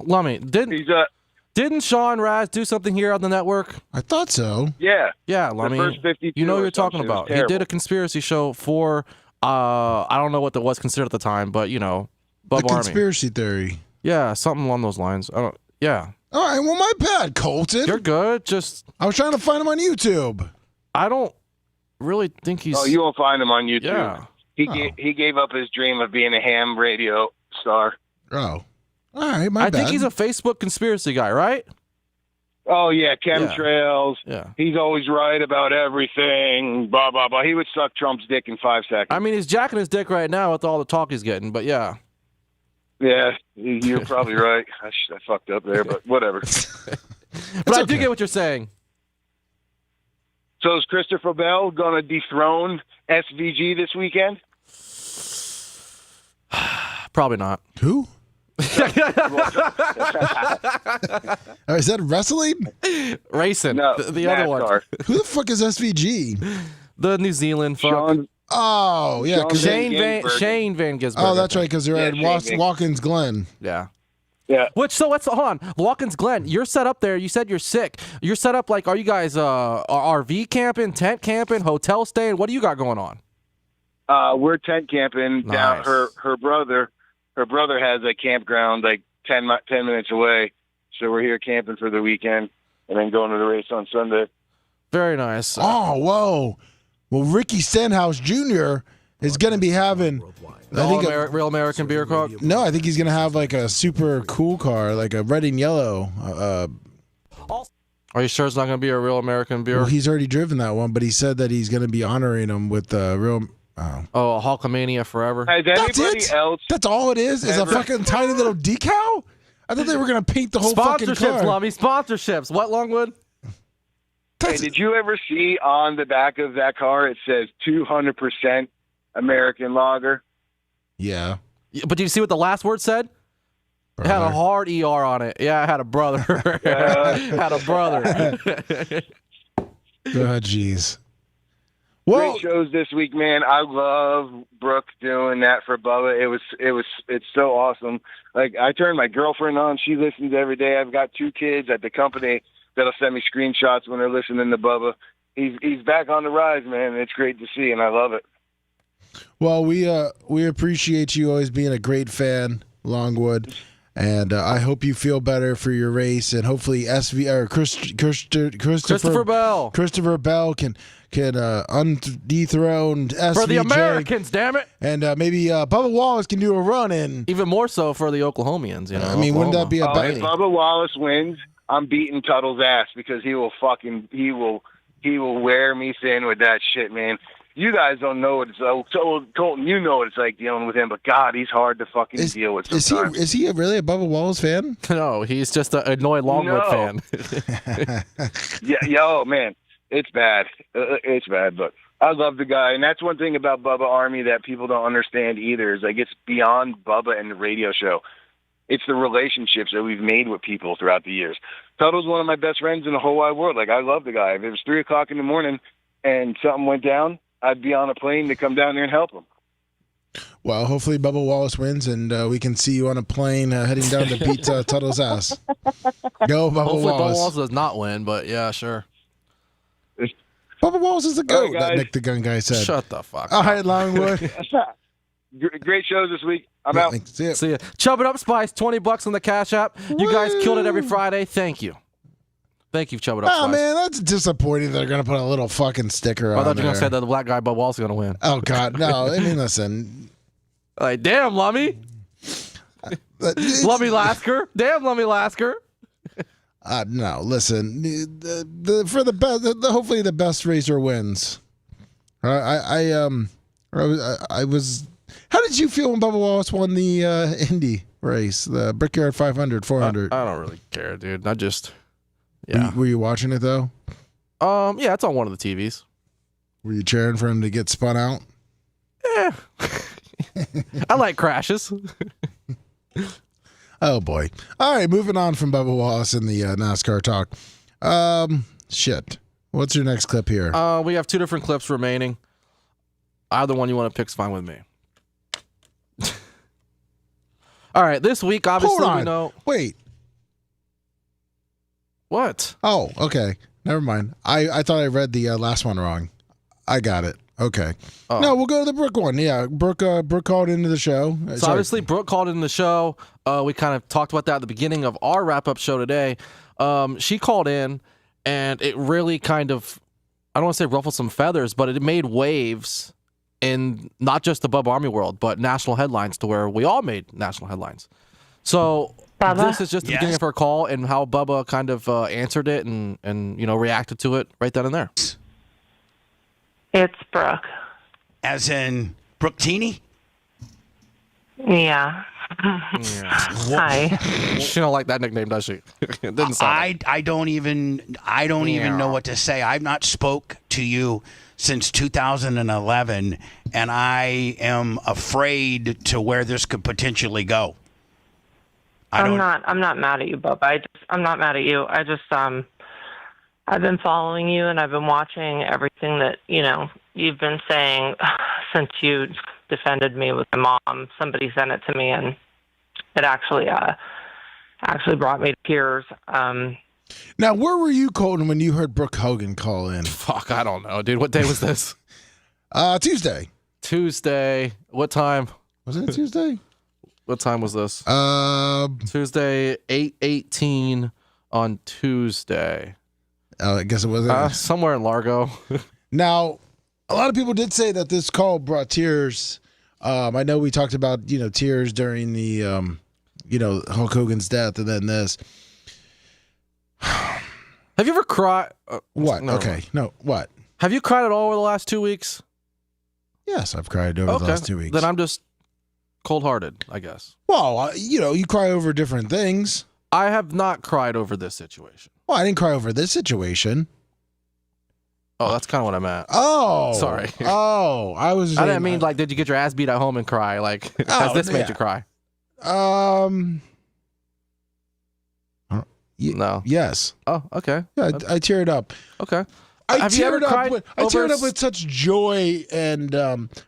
Lummy, didn't Sean Raz do something here on the network? I thought so. Yeah. Yeah, The Lummy. first 52 You know what or you're talking something. It was about. He terrible. did a conspiracy show for I don't know what that was considered at the time, but you know, The Bub Army. conspiracy theory. Yeah, something along those lines. Yeah. All right, well, my bad, Colton. You're good. Just I was trying to find him on YouTube. I don't really think he's. Oh, you won't find him on YouTube. Yeah. He gave up his dream of being a ham radio star. Oh. All right, my I bad. think he's a Facebook conspiracy guy, right? Oh, yeah, chemtrails. Yeah. He's always right about everything, blah, blah, blah. He would suck Trump's dick in 5 seconds. I mean, he's jacking his dick right now with all the talk he's getting, but yeah. Yeah, you're probably right. I fucked up there, but whatever. But I do get what you're saying. So is Christopher Bell going to dethrone SVG this weekend? Probably not. Who? Is that wrestling? Racing. No, the other one. NASCAR. Who the fuck is SVG? The New Zealand fuck. Sean, Oh, yeah. 'cause Sean- they- Shane Van Gisbergen. Oh, that's right, because they're Yeah, at Shane Van- Watkins Glen. Yeah. yeah. Which, so let's, hold on. Watkins Glen, you're set up there. You said you're sick. You're set up like, are you guys RV camping, tent camping, hotel staying? What do you got going on? We're tent camping down. Nice. Her brother has a campground like 10 minutes away, so we're here camping for the weekend and then going to the race on Sunday. Very nice. Oh, whoa. Well, Ricky Stenhouse Jr. is going to be having, I think, Real American Beer Cock. no, I think he's going to have like a super cool car, like a red and yellow. Are you sure it's not going to be a Real American Beer? Well, he's already driven that one, but he said that he's going to be honoring him with real. Oh, a Hulkamania Forever. Has that's anybody it. else? That's all it is. Is a fucking tiny little decal. I thought they were going to paint the whole fucking Sponsorships, car. Lummy. Sponsorships. What, Longwood? Hey, did you ever see on the back of that car it says 200% American lager? Yeah. But do you see what the last word said? It had a hard ER on it. Yeah, I had a brother. Had a brother. Oh, jeez. Well, Great shows this week, man. I love Brooke doing that for Bubba. It's so awesome. Like, I turned my girlfriend on. She listens every day. I've got 2 kids at the company that'll send me screenshots when they're listening to Bubba. He's back on the rise, man. It's great to see, and I love it. Well, we appreciate you always being a great fan, Longwood, and I hope you feel better for your race, and hopefully Christopher Bell can dethrone SVJ for the Americans. Damn it! And maybe Bubba Wallace can do a run in. Even more so for the Oklahomians. You know, I mean, wouldn't that be a if Bubba Wallace wins, I'm beating Tuttle's ass because he will wear me thin with that shit, man. You guys don't know what it's like. Colton, you know what it's like dealing with him, but God, he's hard to fucking deal with sometimes. Is he really a Bubba Wallace fan? No, he's just an annoyed Longwood fan. Yo, man, it's bad. It's bad, but I love the guy, and that's one thing about Bubba Army that people don't understand either. Is like it's beyond Bubba and the radio show. It's the relationships that we've made with people throughout the years. Tuttle's one of my best friends in the whole wide world. Like I love the guy. If it was 3:00 in the morning and something went down, I'd be on a plane to come down there and help him. Well, hopefully Bubba Wallace wins, and we can see you on a plane heading down to beat Tuttle's ass. Go, Bubba Hopefully Wallace. Bubba Wallace does not win, but yeah, sure. Bubba Wallace is the GOAT, right, that Nick the Gun guy said. Shut the fuck All up. right, Longwood. Great shows this week. I'm out. See ya. Chub it up, Spice. $20 on the Cash App. You guys killed it every Friday. Thank you. Thank you, Chub it up, Oh, Spice. man, that's disappointing. They're going to put a little fucking sticker I on thought you were there. going to say that the black guy Bubba Wallace is going to win. Oh, God. No, I mean, listen. Like, damn, Lummy. Lummy Lasker. Damn, Lummy Lasker. No, listen. For the best, hopefully the best racer wins. I was. How did you feel when Bubba Wallace won the Indy race, the Brickyard 500, 400? I don't really care, dude. I just, Were you watching it though? Yeah, it's on one of the TVs. Were you cheering for him to get spun out? Yeah. I like crashes. Oh boy! All right, moving on from Bubba Wallace in the NASCAR talk. Shit. What's your next clip here? We have 2 different clips remaining. Either one you want to pick's fine with me. All right, this week obviously Hold on. we know. Wait. What? Oh, okay. Never mind. I thought I read the last one wrong. I got it. Okay. Oh. No, we'll go to the Brooke one. Yeah, Brooke called into the show. So obviously Brooke called in the show. We kind of talked about that at the beginning of our wrap-up show today. She called in, and it really kind of, I don't want to say ruffled some feathers, but it made waves in not just the Bubba Army world, but national headlines to where we all made national headlines. So Bubba? this is just the beginning of her call and how Bubba kind of answered it and reacted to it right then and there. It's Brooke. As in Brooke Teeny? Yeah. Hi. She don't like that nickname, does she? It didn't sound I don't even know what to say. I've not spoke to you since 2011, and I am afraid to where this could potentially go. I'm not mad at you, Bubba. I'm not mad at you. I just I've been following you and I've been watching everything that, you've been saying since you defended me with my mom. Somebody sent it to me and it actually brought me to tears. Now, where were you, Colton, when you heard Brooke Hogan call in? Fuck, I don't know, dude. What day was this? Tuesday. Tuesday. What time? Wasn't it Tuesday? What time was this? Tuesday, 8:18 on Tuesday. I guess it wasn't. Somewhere in Largo. Now, a lot of people did say that this call brought tears. I know we talked about, tears during the, Hulk Hogan's death and then this. Have you ever cried? What? No. Okay. No, what? Have you cried at all over the last 2 weeks? Yes, I've cried over the last 2 weeks. Then I'm just cold-hearted, I guess. Well, you cry over different things. I have not cried over this situation. Well, I didn't cry over this situation. Oh, that's kind of what I meant. Oh. Sorry. Oh, I was. I didn't mean, did you get your ass beat at home and cry? Like, has this made you cry? No. Yes. Oh, okay. Yeah, I teared up. Okay. I teared up with such joy and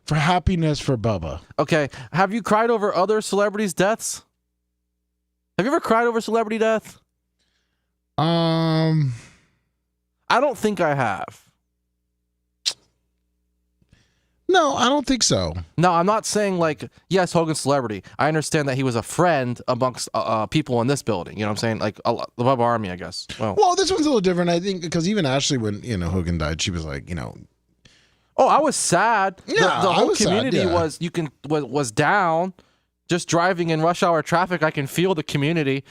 for happiness for Bubba. Okay. Have you cried over other celebrities' deaths? Have you ever cried over celebrity death? I don't think I have. No, I don't think so. No, I'm not saying like, yes, Hogan's celebrity. I understand that he was a friend amongst people in this building. You know what I'm saying? Like the Bubba Army, I guess. Well, this one's a little different, I think, because even Ashley, when Hogan died, she was like, Oh, I was sad. Yeah, the I whole was sad, community yeah. was down. Just driving in rush hour traffic, I can feel the community.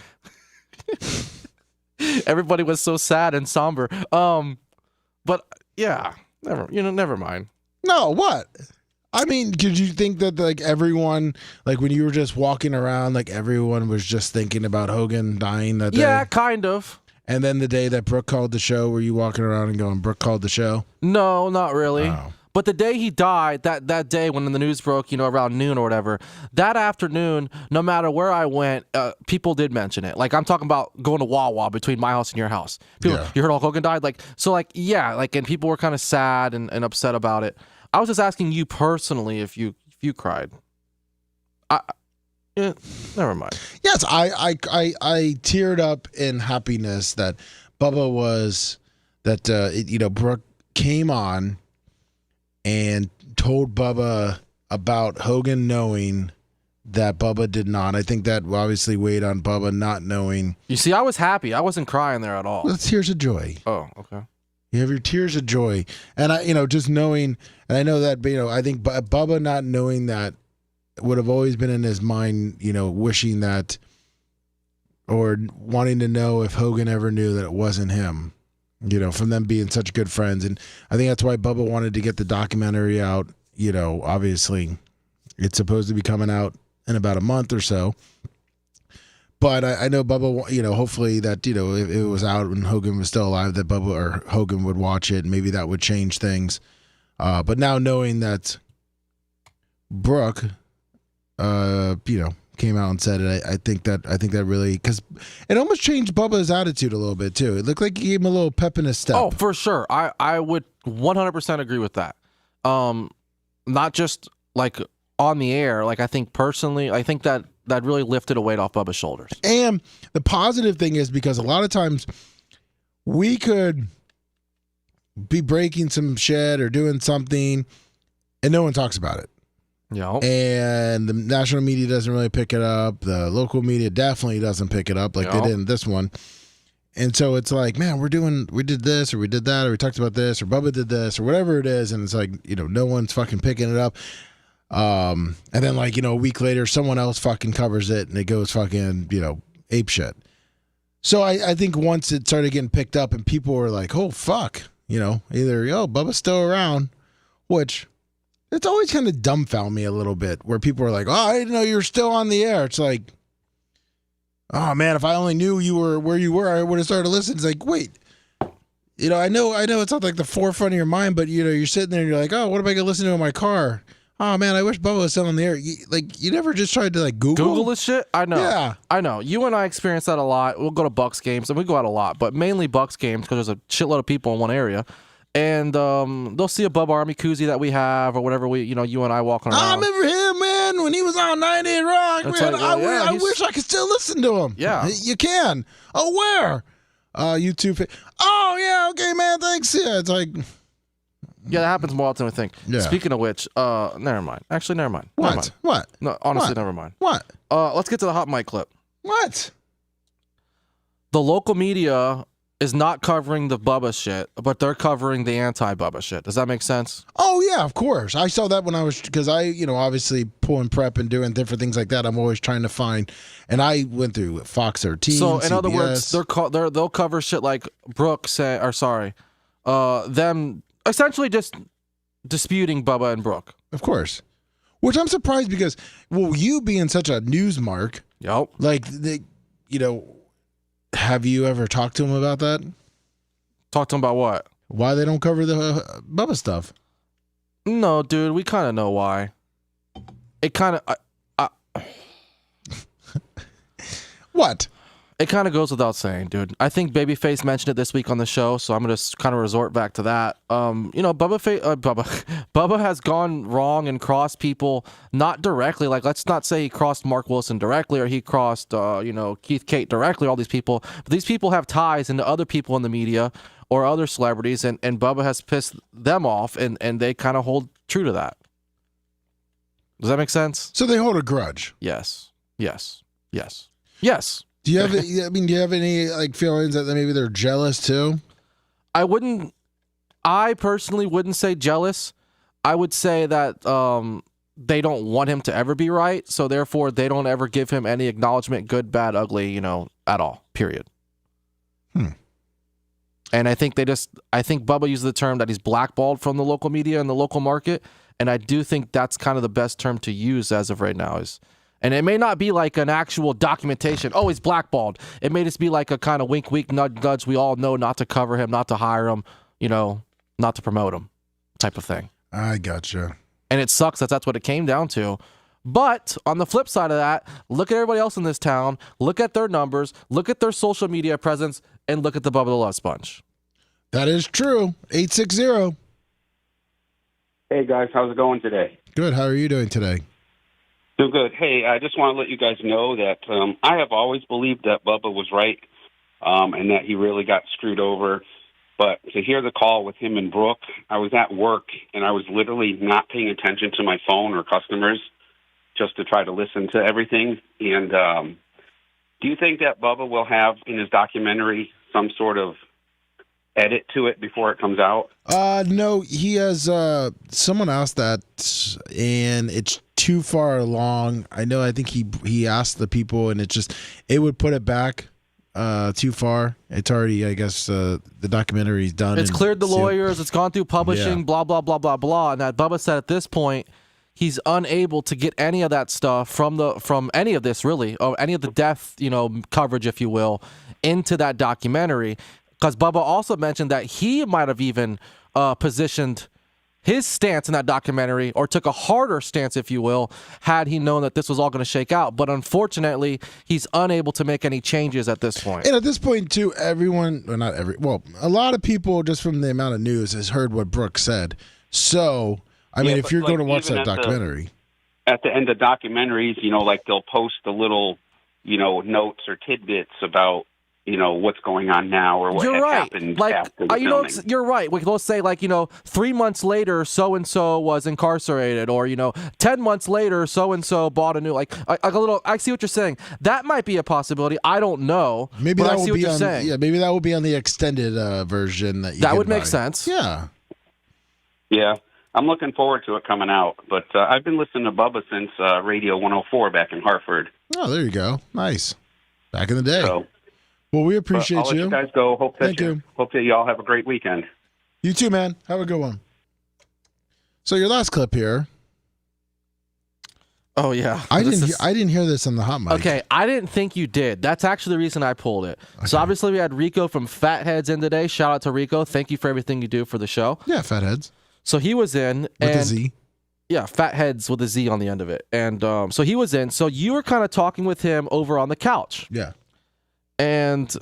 Everybody was so sad and somber. But yeah, never mind. No, what? I mean, did you think that like everyone, like when you were just walking around, like everyone was just thinking about Hogan dying that day? Yeah, kind of. And then the day that Brooke called the show, were you walking around and going, Brooke called the show? No, not really. Oh. But the day he died, that day when the news broke, around noon or whatever, that afternoon, no matter where I went, people did mention it. Like, I'm talking about going to Wawa between my house and your house. People, Yeah. You heard Hulk Hogan died? And people were kind of sad and upset about it. I was just asking you personally if you cried. Never mind. Yes, I teared up in happiness that Bubba was, that, Brooke came on and told Bubba about Hogan knowing that Bubba did not. I think that obviously weighed on Bubba not knowing. You see, I was happy. I wasn't crying there at all. Well, it's tears of joy. Oh, okay. You have your tears of joy. And just knowing, and I know that, I think Bubba not knowing that would have always been in his mind, wishing that, or wanting to know if Hogan ever knew that it wasn't him. From them being such good friends. And I think that's why Bubba wanted to get the documentary out. Obviously, it's supposed to be coming out in about a month or so. But I know Bubba, hopefully that, if it was out when Hogan was still alive, that Bubba or Hogan would watch it, and maybe that would change things. But now knowing that Brooke, came out and said it, I think that really, because it almost changed Bubba's attitude a little bit too. It looked like he gave him a little pep in his step. Oh, for sure. I would 100% agree with that. Not just like on the air. Like I think personally, I think that really lifted a weight off Bubba's shoulders. And the positive thing is because a lot of times we could be breaking some shit or doing something and no one talks about it. Yeah. And the national media doesn't really pick it up. The local media definitely doesn't pick it up like they did in this one. And so it's like, man, we did this or we did that or we talked about this or Bubba did this or whatever it is. And it's like, no one's fucking picking it up. And then like, a week later, someone else fucking covers it and it goes fucking, ape shit. So I think once it started getting picked up and people were like, oh, fuck, either, Bubba's still around, which it's always kind of dumbfound me a little bit where people are like, oh, I didn't know you were still on the air. It's like, oh man, if I only knew you were where you were, I would have started listening. It's like, wait, I know it's not like the forefront of your mind, but you're sitting there and you're like, oh, what am I going to listen to in my car? Oh man, I wish Bubba was still on the air. You never just tried to like Google this shit? I know. Yeah. I know. You and I experience that a lot. We'll go to Bucks games and we go out a lot, but mainly Bucks games because there's a shitload of people in one area. And they'll see a Bubba Army koozie that we have or whatever you and I walking around. I remember him, man, when he was on 98 Rock. It's Man, like, well, I wish I could still listen to him. Yeah. You can. Oh, where? YouTube. Oh, yeah, okay, man, thanks. Yeah, it's like... Yeah, that happens more often than we think. Yeah. Speaking of which, never mind. Actually, never mind. What? Never mind. What? No, honestly, What? never mind. What? Let's get to the hot mic clip. What? The local media is not covering the Bubba shit, but they're covering the anti-Bubba shit. Does that make sense? Oh, yeah, of course. I saw that when I was, because I, obviously pulling prep and doing different things like that. I'm always trying to find, and I went through Fox 13, So, in CBS. other words, they'll cover shit like Brooke them essentially just disputing Bubba and Brooke. Of course. Which I'm surprised because, well, you being such a news mark, Yep. like, have you ever talked to him about that? Talk to him about what? Why they don't cover the Bubba stuff? No, dude, we kind of know why. It kind of... What? It kind of goes without saying, dude. I think Babyface mentioned it this week on the show, so I'm going to kind of resort back to that. Bubba has gone wrong and crossed people, not directly. Like, let's not say he crossed Mark Wilson directly or he crossed, Keith Kate directly, all these people. But these people have ties into other people in the media or other celebrities, and Bubba has pissed them off, and they kind of hold true to that. Does that make sense? So they hold a grudge. Yes. Yes. Yes. Do you have? Do you have any like feelings that maybe they're jealous too? I personally wouldn't say jealous. I would say that they don't want him to ever be right, so therefore they don't ever give him any acknowledgement, good, bad, ugly, at all. Period. And I think Bubba used the term that he's blackballed from the local media and the local market, and I do think that's kind of the best term to use as of right now. And it may not be like an actual documentation. Oh, he's blackballed. It may just be like a kind of wink, wink, nudge, nudge. We all know not to cover him, not to hire him, not to promote him, type of thing. I gotcha. And it sucks that that's what it came down to. But on the flip side of that, look at everybody else in this town. Look at their numbers. Look at their social media presence, and look at the Bubba the Love Sponge. That is true. 860. Hey guys, how's it going today? Good. How are you doing today? Doing good. Hey, I just want to let you guys know that I have always believed that Bubba was right, and that he really got screwed over. But to hear the call with him and Brooke, I was at work and I was literally not paying attention to my phone or customers, just to try to listen to everything. And do you think that Bubba will have in his documentary some sort of edit to it before it comes out? No, he has. Someone asked that, and it's too far along. I think he asked the people, and it would put it back too far. It's already, I guess, the documentary's done. It's cleared the lawyers. It's gone through publishing. Blah blah blah blah blah. And that Bubba said at this point, he's unable to get any of that stuff from any of this really, or any of the death, coverage, if you will, into that documentary. Because Bubba also mentioned that he might have even positioned his stance in that documentary, or took a harder stance, if you will, had he known that this was all going to shake out. But unfortunately, he's unable to make any changes at this point. And at this point, too, a lot of people, just from the amount of news, has heard what Brooke said. So, I mean, if you're going to watch that documentary. At the end of documentaries, they'll post the little, notes or tidbits about, what's going on now or what happened after the filming. You're right. They'll say 3 months later, so-and-so was incarcerated, or, 10 months later, so-and-so bought a new, I see what you're saying. That might be a possibility. I don't know. Maybe that will be on, maybe that will be on the extended version that would make sense. Yeah. Yeah. I'm looking forward to it coming out, but I've been listening to Bubba since Radio 104 back in Hartford. Oh, there you go. Nice. Back in the day. So, well, we appreciate I'll let you guys go. Hope that you all have a great weekend. You too, man. Have a good one. So your last clip here. Oh yeah, I didn't hear this on the hot mic. Okay, I didn't think you did. That's actually the reason I pulled it. Okay. So obviously we had Rico from Fatheads in today. Shout out to Rico. Thank you for everything you do for the show. Yeah, Fatheads. So he was in with a Z. Yeah, Fatheads with a Z on the end of it. And so he was in. So you were kind of talking with him over on the couch. Yeah. And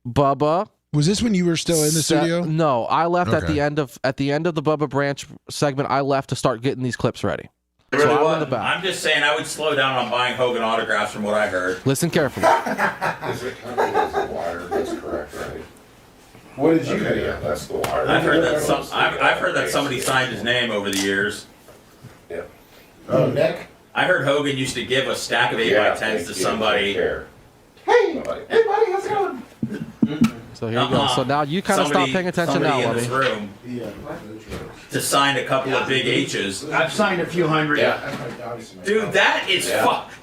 Bubba, was this when you were still in the studio? No, I left at the end of the Bubba Branch segment. I left to start getting these clips ready. So I'm in the back. I'm just saying I would slow down on buying Hogan autographs from what I heard. Listen carefully. Is it coming as a wire? That's correct, right? What did you hear? Yeah, that's the wire. I've heard that somebody signed his name over the years. Yeah. Oh, Nick? I heard Hogan used to give a stack of 8x10s to somebody. Hey, buddy, how's it going? So here you go. So now you kind of stop paying attention now, in this room to sign a couple of big H's. I've signed a few hundred. Yeah. Dude, that is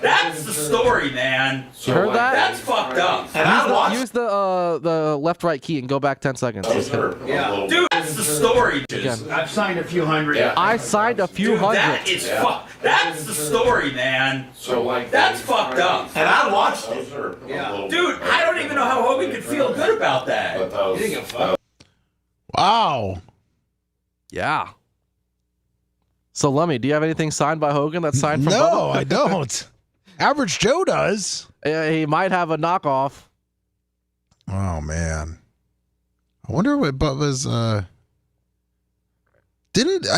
that's the story, man. You heard that? That's fucked up. Use the left-right key and go back 10 seconds. Yeah. Dude, that's the story. I've signed a few hundred. Yeah. I signed a few hundred. That is that's the story, man. So that's fucked up. And I watched it. Yeah. Dude, I don't even know how Hogan could feel good about that. He didn't give a fuck. Wow. Yeah. So, Lummy, do you have anything signed by Hogan that's signed from No, Bubba? I don't. Average Joe does. He might have a knockoff. Oh, man. I wonder what Bubba's... I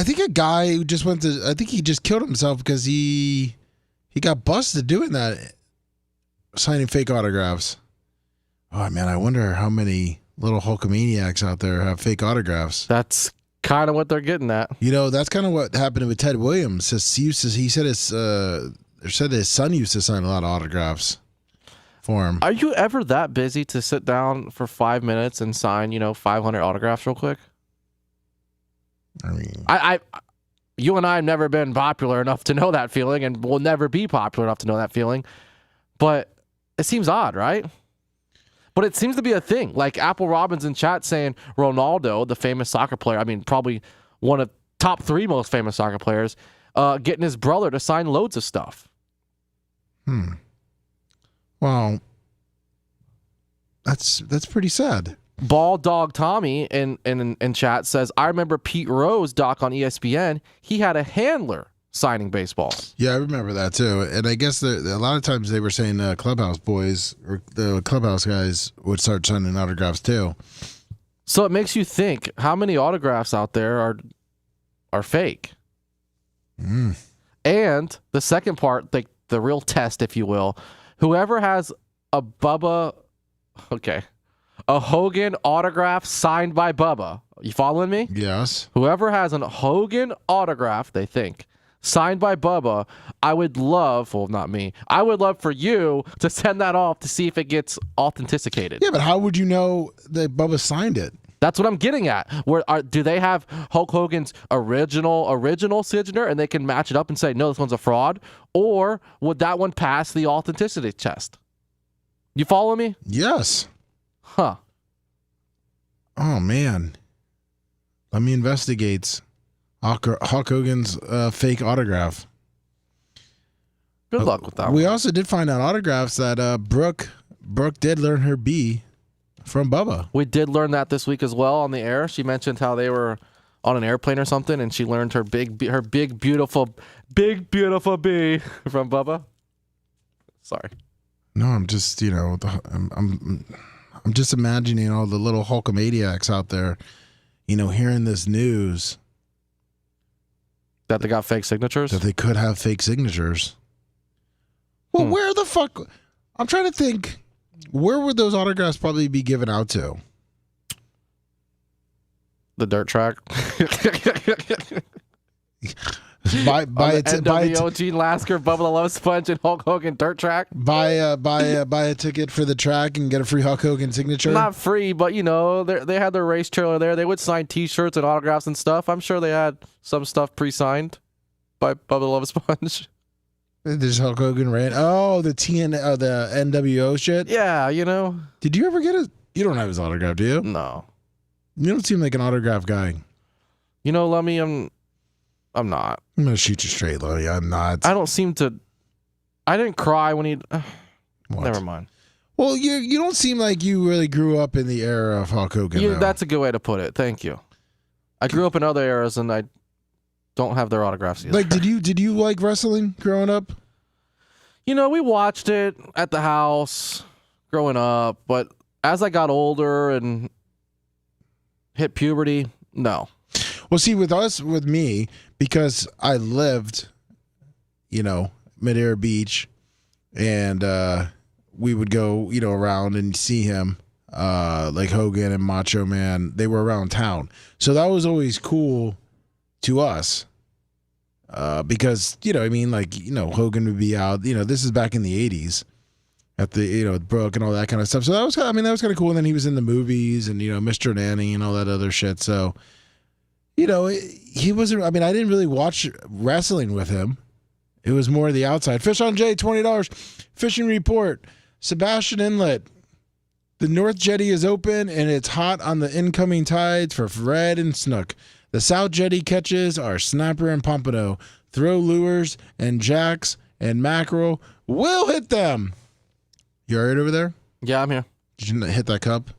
think a guy who just went to... I think he just killed himself because he got busted doing that, signing fake autographs. Oh, man, I wonder how many little Hulkamaniacs out there have fake autographs. That's kind of what they're getting at. You know, that's kind of what happened with Ted Williams. He said his son used to sign a lot of autographs for him. Are you ever that busy to sit down for 5 minutes and sign, 500 autographs real quick? I mean, you and I have never been popular enough to know that feeling, and will never be popular enough to know that feeling. But it seems odd, right? But it seems to be a thing. Like Apple Robbins in chat saying Ronaldo, the famous soccer player, probably one of top 3 most famous soccer players, getting his brother to sign loads of stuff. Well, that's pretty sad. Ball Dog Tommy in chat says, I remember Pete Rose, Doc, on ESPN. He had a handler signing baseballs. Yeah, I remember that too. And I guess a lot of times they were saying clubhouse boys or the clubhouse guys would start signing autographs too. So it makes you think, how many autographs out there are fake? And the second part, the real test, if you will, whoever has a Hogan autograph signed by Bubba. You following me? Yes. Whoever has a Hogan autograph, they think, signed by Bubba, I would love for you to send that off to see if it gets authenticated. Yeah, but how would you know that Bubba signed it? That's what I'm getting at. Do they have Hulk Hogan's original signature and they can match it up and say, no, this one's a fraud? Or would that one pass the authenticity test? You follow me? Yes. Huh. Oh, man. Let me investigate Hulk Hogan's fake autograph. Good luck with that We one. also did find out autographs that Brooke did learn her B from Bubba. We did learn that this week as well on the air. She mentioned how they were on an airplane or something, and she learned her big beautiful B from Bubba. Sorry. No, I'm just I'm just imagining all the little Hulkamaniacs out there, hearing this news that they got fake signatures. That they could have fake signatures. Well, where the fuck? I'm trying to think. Where would those autographs probably be given out to? The dirt track. Buy Gene Lasker, Bubba the Love Sponge, and Hulk Hogan dirt track. Buy a ticket for the track and get a free Hulk Hogan signature. Not free, but they had their race trailer there. They would sign T-shirts and autographs and stuff. I'm sure they had some stuff pre-signed by Bubba the Love Sponge. There's Hulk Hogan ran. Oh, the the NWO shit. Yeah, Did you ever get it? You don't have his autograph, do you? No. You don't seem like an autograph guy. Lummy, I'm not. I'm gonna shoot you straight, Lummy. I'm not. I don't seem to. I didn't cry when he. What? Never mind. Well, you don't seem like you really grew up in the era of Hulk Hogan. though. That's a good way to put it. Thank you. I grew up in other eras, and I don't have their autographs either. Like, did you like wrestling growing up? We watched it at the house growing up, but as I got older and hit puberty, no. Well, see, with me, because I lived, Mid-Air Beach, and we would go, around and see him, like Hogan and Macho Man. They were around town. So that was always cool to us. Because, Hogan would be out, this is back in the 80s at the, Brooke and all that kind of stuff. So that was kind of cool. And then he was in the movies and, Mr. Nanny and all that other shit. So, he wasn't, I didn't really watch wrestling with him. It was more the outside. Fish on Jay, $20. Fishing report. Sebastian Inlet. The North Jetty is open and it's hot on the incoming tides for Fred and Snook. The South Jetty catches are snapper and pompano. Throw lures and jacks and mackerel will hit them. You all right over there? Yeah, I'm here. Did you hit that cup?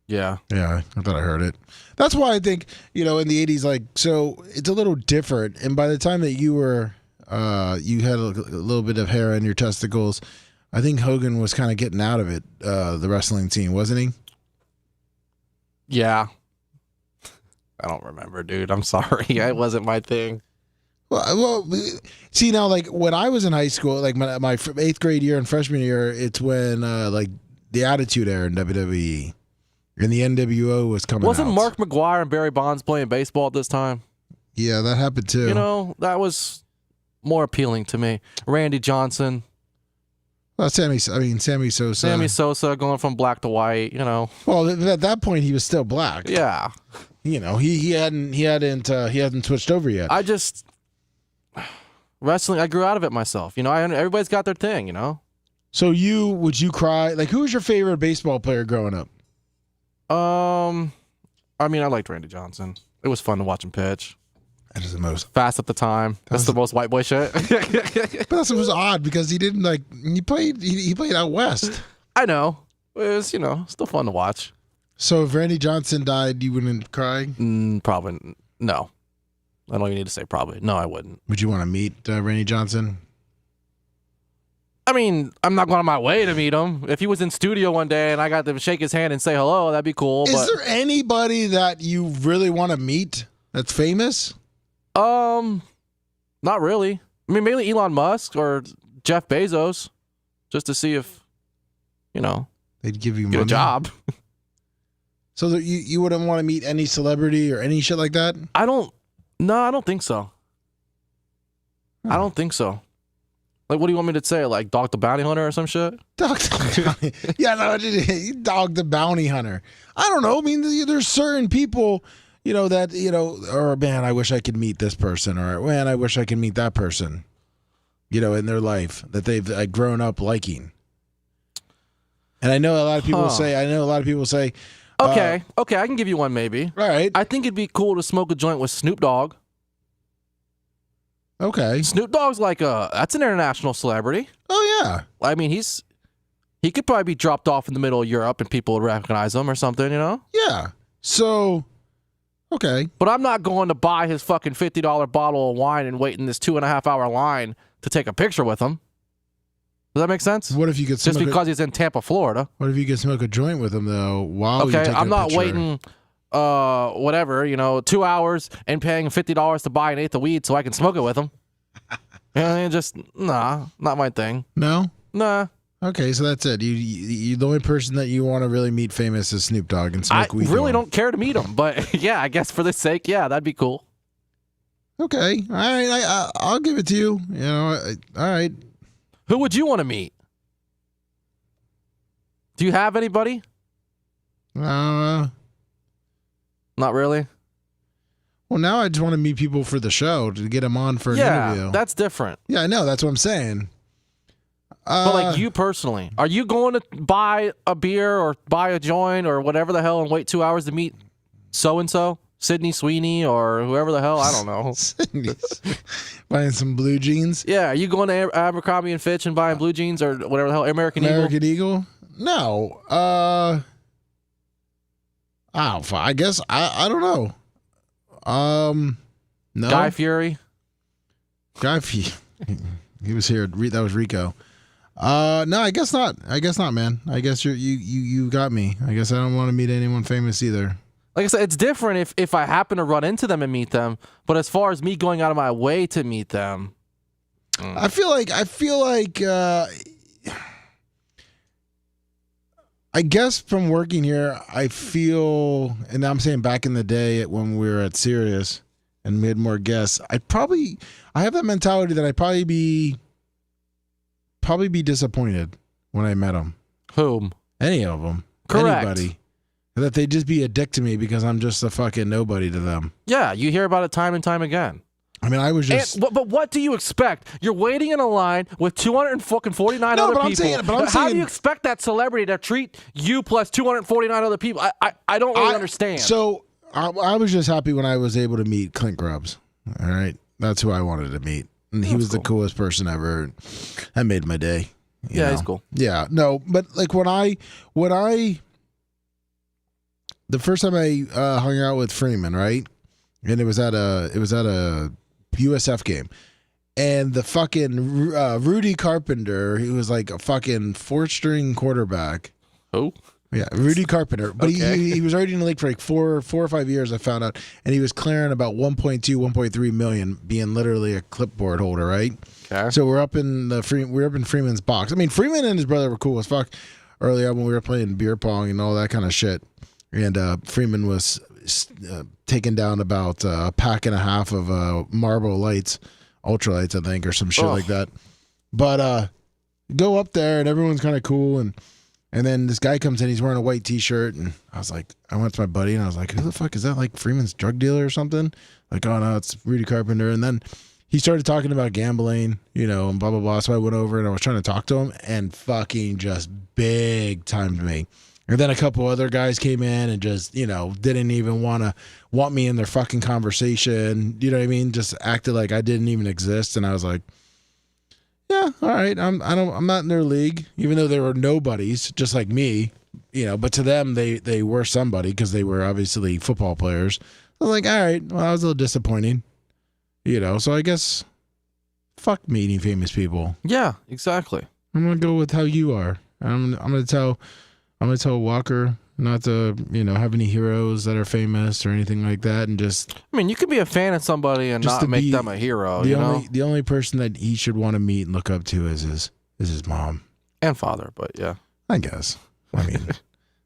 Yeah. Yeah, I thought I heard it. That's why I think, in the 80s, so it's a little different. And by the time that you were, you had a little bit of hair on your testicles, I think Hogan was kind of getting out of it, the wrestling scene, wasn't he? Yeah. I don't remember, dude. I'm sorry. It wasn't my thing. Well, see now, like when I was in high school, like my 8th grade year and freshman year, it's when the Attitude Era in WWE. And the NWO was coming Wasn't out. Mark McGuire and Barry Bonds playing baseball at this time? Yeah, that happened too. You know, that was more appealing to me. Randy Johnson. Well, Sammy Sosa. Sammy Sosa going from black to white, you know. Well, at that point, he was still black. Yeah. You know, he hadn't switched over yet. I just wrestling. I grew out of it myself. You know, everybody's got their thing. You know. So would you cry? Like, who was your favorite baseball player growing up? I mean, I liked Randy Johnson. It was fun to watch him pitch. That is the most fast at the time. That's the most white boy shit. But that's was odd because he didn't he played out west. I know. It was still fun to watch. So if Randy Johnson died, you wouldn't cry? Probably no. I don't even need to say probably. No, I wouldn't. Would you want to meet Randy Johnson? I mean, I'm not going on my way to meet him. If he was in studio one day and I got to shake his hand and say hello, that'd be cool. Is there anybody that you really want to meet that's famous? Not really. I mean, maybe Elon Musk or Jeff Bezos, just to see if, they'd give you get a job. So that you wouldn't want to meet any celebrity or any shit like that? I don't think so. I don't think so. Like, what do you want me to say? Like, Dog the Bounty Hunter or some shit? Dog the Bounty. Yeah, no, Dog the Bounty Hunter. I don't know. I mean, there's certain people, that, or man, I wish I could meet this person, or man, I wish I could meet that person, in their life that they've grown up liking. And I know a lot of people say, Okay, I can give you one maybe. All right. I think it'd be cool to smoke a joint with Snoop Dogg. Okay. Snoop Dogg's that's an international celebrity. Oh, yeah. I mean, he could probably be dropped off in the middle of Europe and people would recognize him or something, Yeah. So, okay. But I'm not going to buy his fucking $50 bottle of wine and wait in this 2.5 hour line to take a picture with him. Does that make sense? What if you could just because he's in Tampa, Florida? What if you could smoke a joint with him though while you take I'm a not picture? waiting 2 hours and paying $50 to buy an eighth of weed so I can smoke it with him. Not my thing. No? Nah. Okay, so that's it. You the only person that you want to really meet famous is Snoop Dogg and smoke weed. I really don't care to meet him, but yeah, I guess for this sake, yeah, that'd be cool. Okay, all right, I'll give it to you. All right. Who would you want to meet? Do you have anybody? Not really. Well, now I just want to meet people for the show to get them on for an interview. Yeah, that's different. Yeah, I know. That's what I'm saying. But like you personally, are you going to buy a beer or buy a joint or whatever the hell and wait 2 hours to meet so-and-so? Sydney Sweeney or whoever the hell? I don't know. Buying some blue jeans? Yeah, are you going to Abercrombie and Fitch and buying blue jeans or whatever the hell? American Eagle? No. I guess I don't know. No. Guy Fieri. He was here. That was Rico. No, I guess not. Man. I guess you got me. I guess I don't want to meet anyone famous either. Like I said, it's different if I happen to run into them and meet them. But as far as me going out of my way to meet them, I feel like I guess from working here, I feel, and I'm saying back in the day when we were at Sirius and we had more guests, I have that mentality that I'd probably be disappointed when I met them. Whom? Any of them. Correct. Anybody. That they just be a dick to me because I'm just a fucking nobody to them. Yeah, you hear about it time and time again. I mean, I was just. But what do you expect? You're waiting in a line with 249 other people. How do you expect that celebrity to treat you plus 249 other people? I don't really understand. So I was just happy when I was able to meet Clint Grubbs. All right, that's who I wanted to meet, and he was the coolest person ever. That made my day. You know? He's cool. Yeah, no, but like when I the first time I hung out with Freeman, right, and it was at a USF game, and the fucking Rudy Carpenter, he was like a fucking 4th-string quarterback. Oh, yeah, Rudy Carpenter, but Okay. he was already in the league for like four or 5 years. I found out, and he was clearing about 1.3 million, being literally a clipboard holder, right? Okay. So we're up in Freeman's box. I mean, Freeman and his brother were cool as fuck early on when we were playing beer pong and all that kind of shit. and Freeman was taking down about a pack and a half of Marlboro Lights, ultralights, I think, or some shit like that. But go up there and everyone's kind of cool, and then this guy comes in, he's wearing a white t-shirt, and I went to my buddy and I was like, who the fuck is that? Like Freeman's drug dealer or something? Like, oh no, it's Rudy Carpenter. And then he started talking about gambling, and blah, blah, blah. So I went over and I was trying to talk to him, and fucking just big timed me. And then a couple other guys came in and just, didn't even want me in their fucking conversation. You know what I mean? Just acted like I didn't even exist. And I was like, yeah, all right. I'm not in their league, even though they were nobodies, just like me, but to them, they were somebody because they were obviously football players. I was like, all right, well, that was a little disappointing, so I guess fuck meeting famous people. Yeah, exactly. I'm going to go with how you are. I'm going to tell Walker not to, have any heroes that are famous or anything like that, and just. I mean, you can be a fan of somebody and not make them a hero. The only person that he should want to meet and look up to is his mom and father. But yeah, I guess. I mean,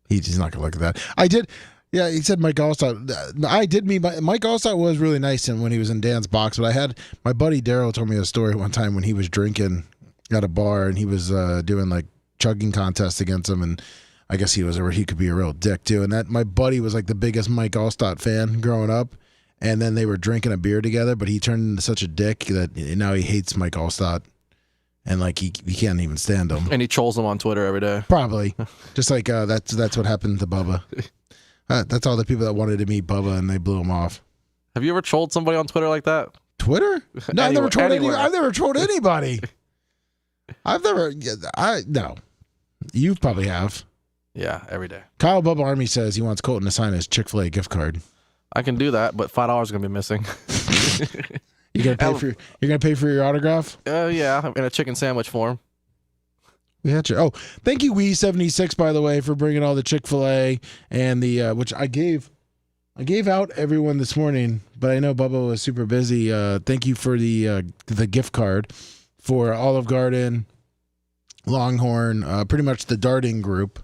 he's not gonna look at that. I did. Yeah, he said Mike Allstott. I did meet Mike Allstott was really nice when he was in Dan's box. But I had my buddy Daryl told me a story one time when he was drinking at a bar and he was doing like chugging contests against him, and I guess he could be a real dick too. And that my buddy was like the biggest Mike Allstott fan growing up, and then they were drinking a beer together, but he turned into such a dick that now he hates Mike Allstott, and like he can't even stand him. And he trolls him on Twitter every day. Probably, just like that's what happened to Bubba. That's all the people that wanted to meet Bubba and they blew him off. Have you ever trolled somebody on Twitter like that? Twitter? No, I've never trolled anybody. No. You probably have. Yeah, every day. Kyle Bubba Army says he wants Colton to sign his Chick-fil-A gift card. I can do that, but $5 is gonna be missing. You're gonna pay for your autograph? Yeah, in a chicken sandwich form. Oh, thank you, Wee76, by the way, for bringing all the Chick-fil-A and the which I gave out everyone this morning, but I know Bubba was super busy. Thank you for the gift card for Olive Garden, Longhorn, pretty much the Darting group.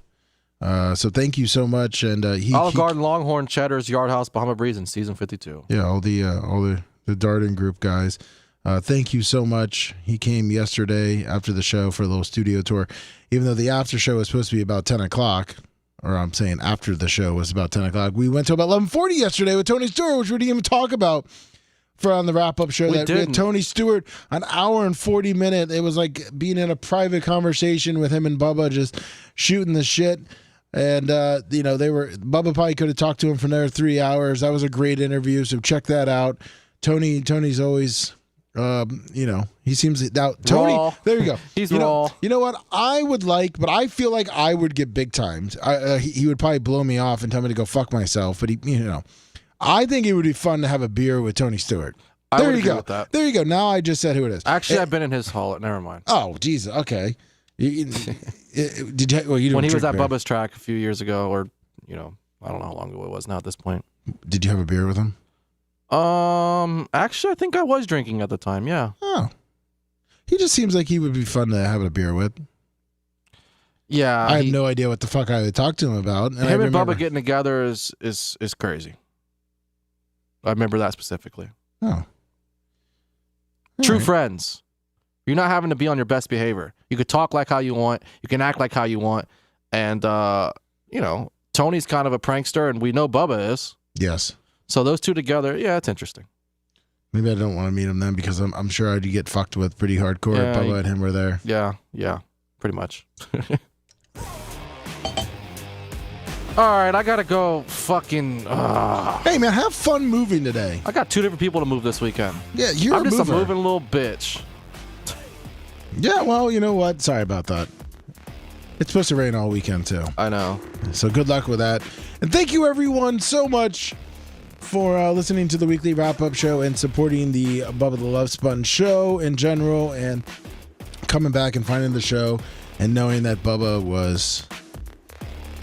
So thank you so much. And Olive Garden, Longhorn, Cheddar's, Yard House, Bahama Breeze in season 52. Yeah, all the Darting group guys. Thank you so much. He came yesterday after the show for a little studio tour, even though the after show was supposed to be about 10 o'clock, or I'm saying after the show was about 10 o'clock. We went to about 11:40 yesterday with Tony Stewart, which we didn't even talk about for on the wrap-up show. We had Tony Stewart, an hour and 40 minutes. It was like being in a private conversation with him and Bubba, just shooting the shit. And, Bubba probably could have talked to him for another 3 hours. That was a great interview, so check that out. Tony's always... he seems now Tony. Raw. There you go. He's raw. You know what I would like, but I feel like I would get big times. He would probably blow me off and tell me to go fuck myself. But I think it would be fun to have a beer with Tony Stewart. There you go. There you go. Now I just said who it is. Actually, I've been in his hall. Never mind. Oh, Jesus. Okay. Did you? Well, you when he was at Bubba's track a few years ago, or I don't know how long ago it was now at this point. Did you have a beer with him? Actually, I think I was drinking at the time. Yeah. Oh. He just seems like he would be fun to have a beer with. Yeah. I have no idea what the fuck I would talk to him about. And him and Bubba getting together is crazy. I remember that specifically. Oh. True friends. You're not having to be on your best behavior. You could talk like how you want. You can act like how you want. And, Tony's kind of a prankster, and we know Bubba is. Yes. So those two together, yeah, it's interesting. Maybe I don't want to meet him then because I'm sure I'd get fucked with pretty hardcore if Bubba and him were there. Yeah, pretty much. All right, I gotta go fucking... Hey, man, have fun moving today. I got 2 different people to move this weekend. Yeah, I'm just a moving little bitch. Yeah, well, you know what? Sorry about that. It's supposed to rain all weekend, too. I know. So good luck with that. And thank you, everyone, so much for listening to the weekly wrap-up show and supporting the Bubba the Love Sponge show in general, and coming back and finding the show and knowing that Bubba was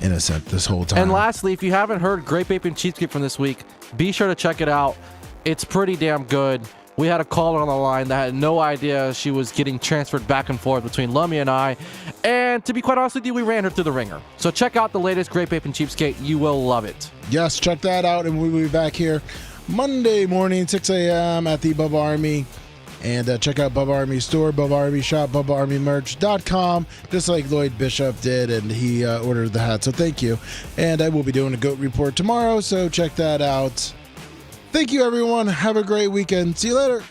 innocent this whole time. And lastly, if you haven't heard Grape Ape and Cheesecake from this week, be sure to check it out. It's pretty damn good. We had a caller on the line that had no idea she was getting transferred back and forth between Lummy and I. And to be quite honest with you, we ran her through the ringer. So check out the latest Grape Ape and Cheapskate. You will love it. Yes, check that out, and we'll be back here Monday morning, 6 a.m. at the Bubba Army. And check out Bubba Army store, Bubba Army shop, BubbaArmyMerch.com, just like Lloyd Bishop did, and he ordered the hat. So thank you. And I will be doing a GOAT report tomorrow, so check that out. Thank you, everyone. Have a great weekend. See you later.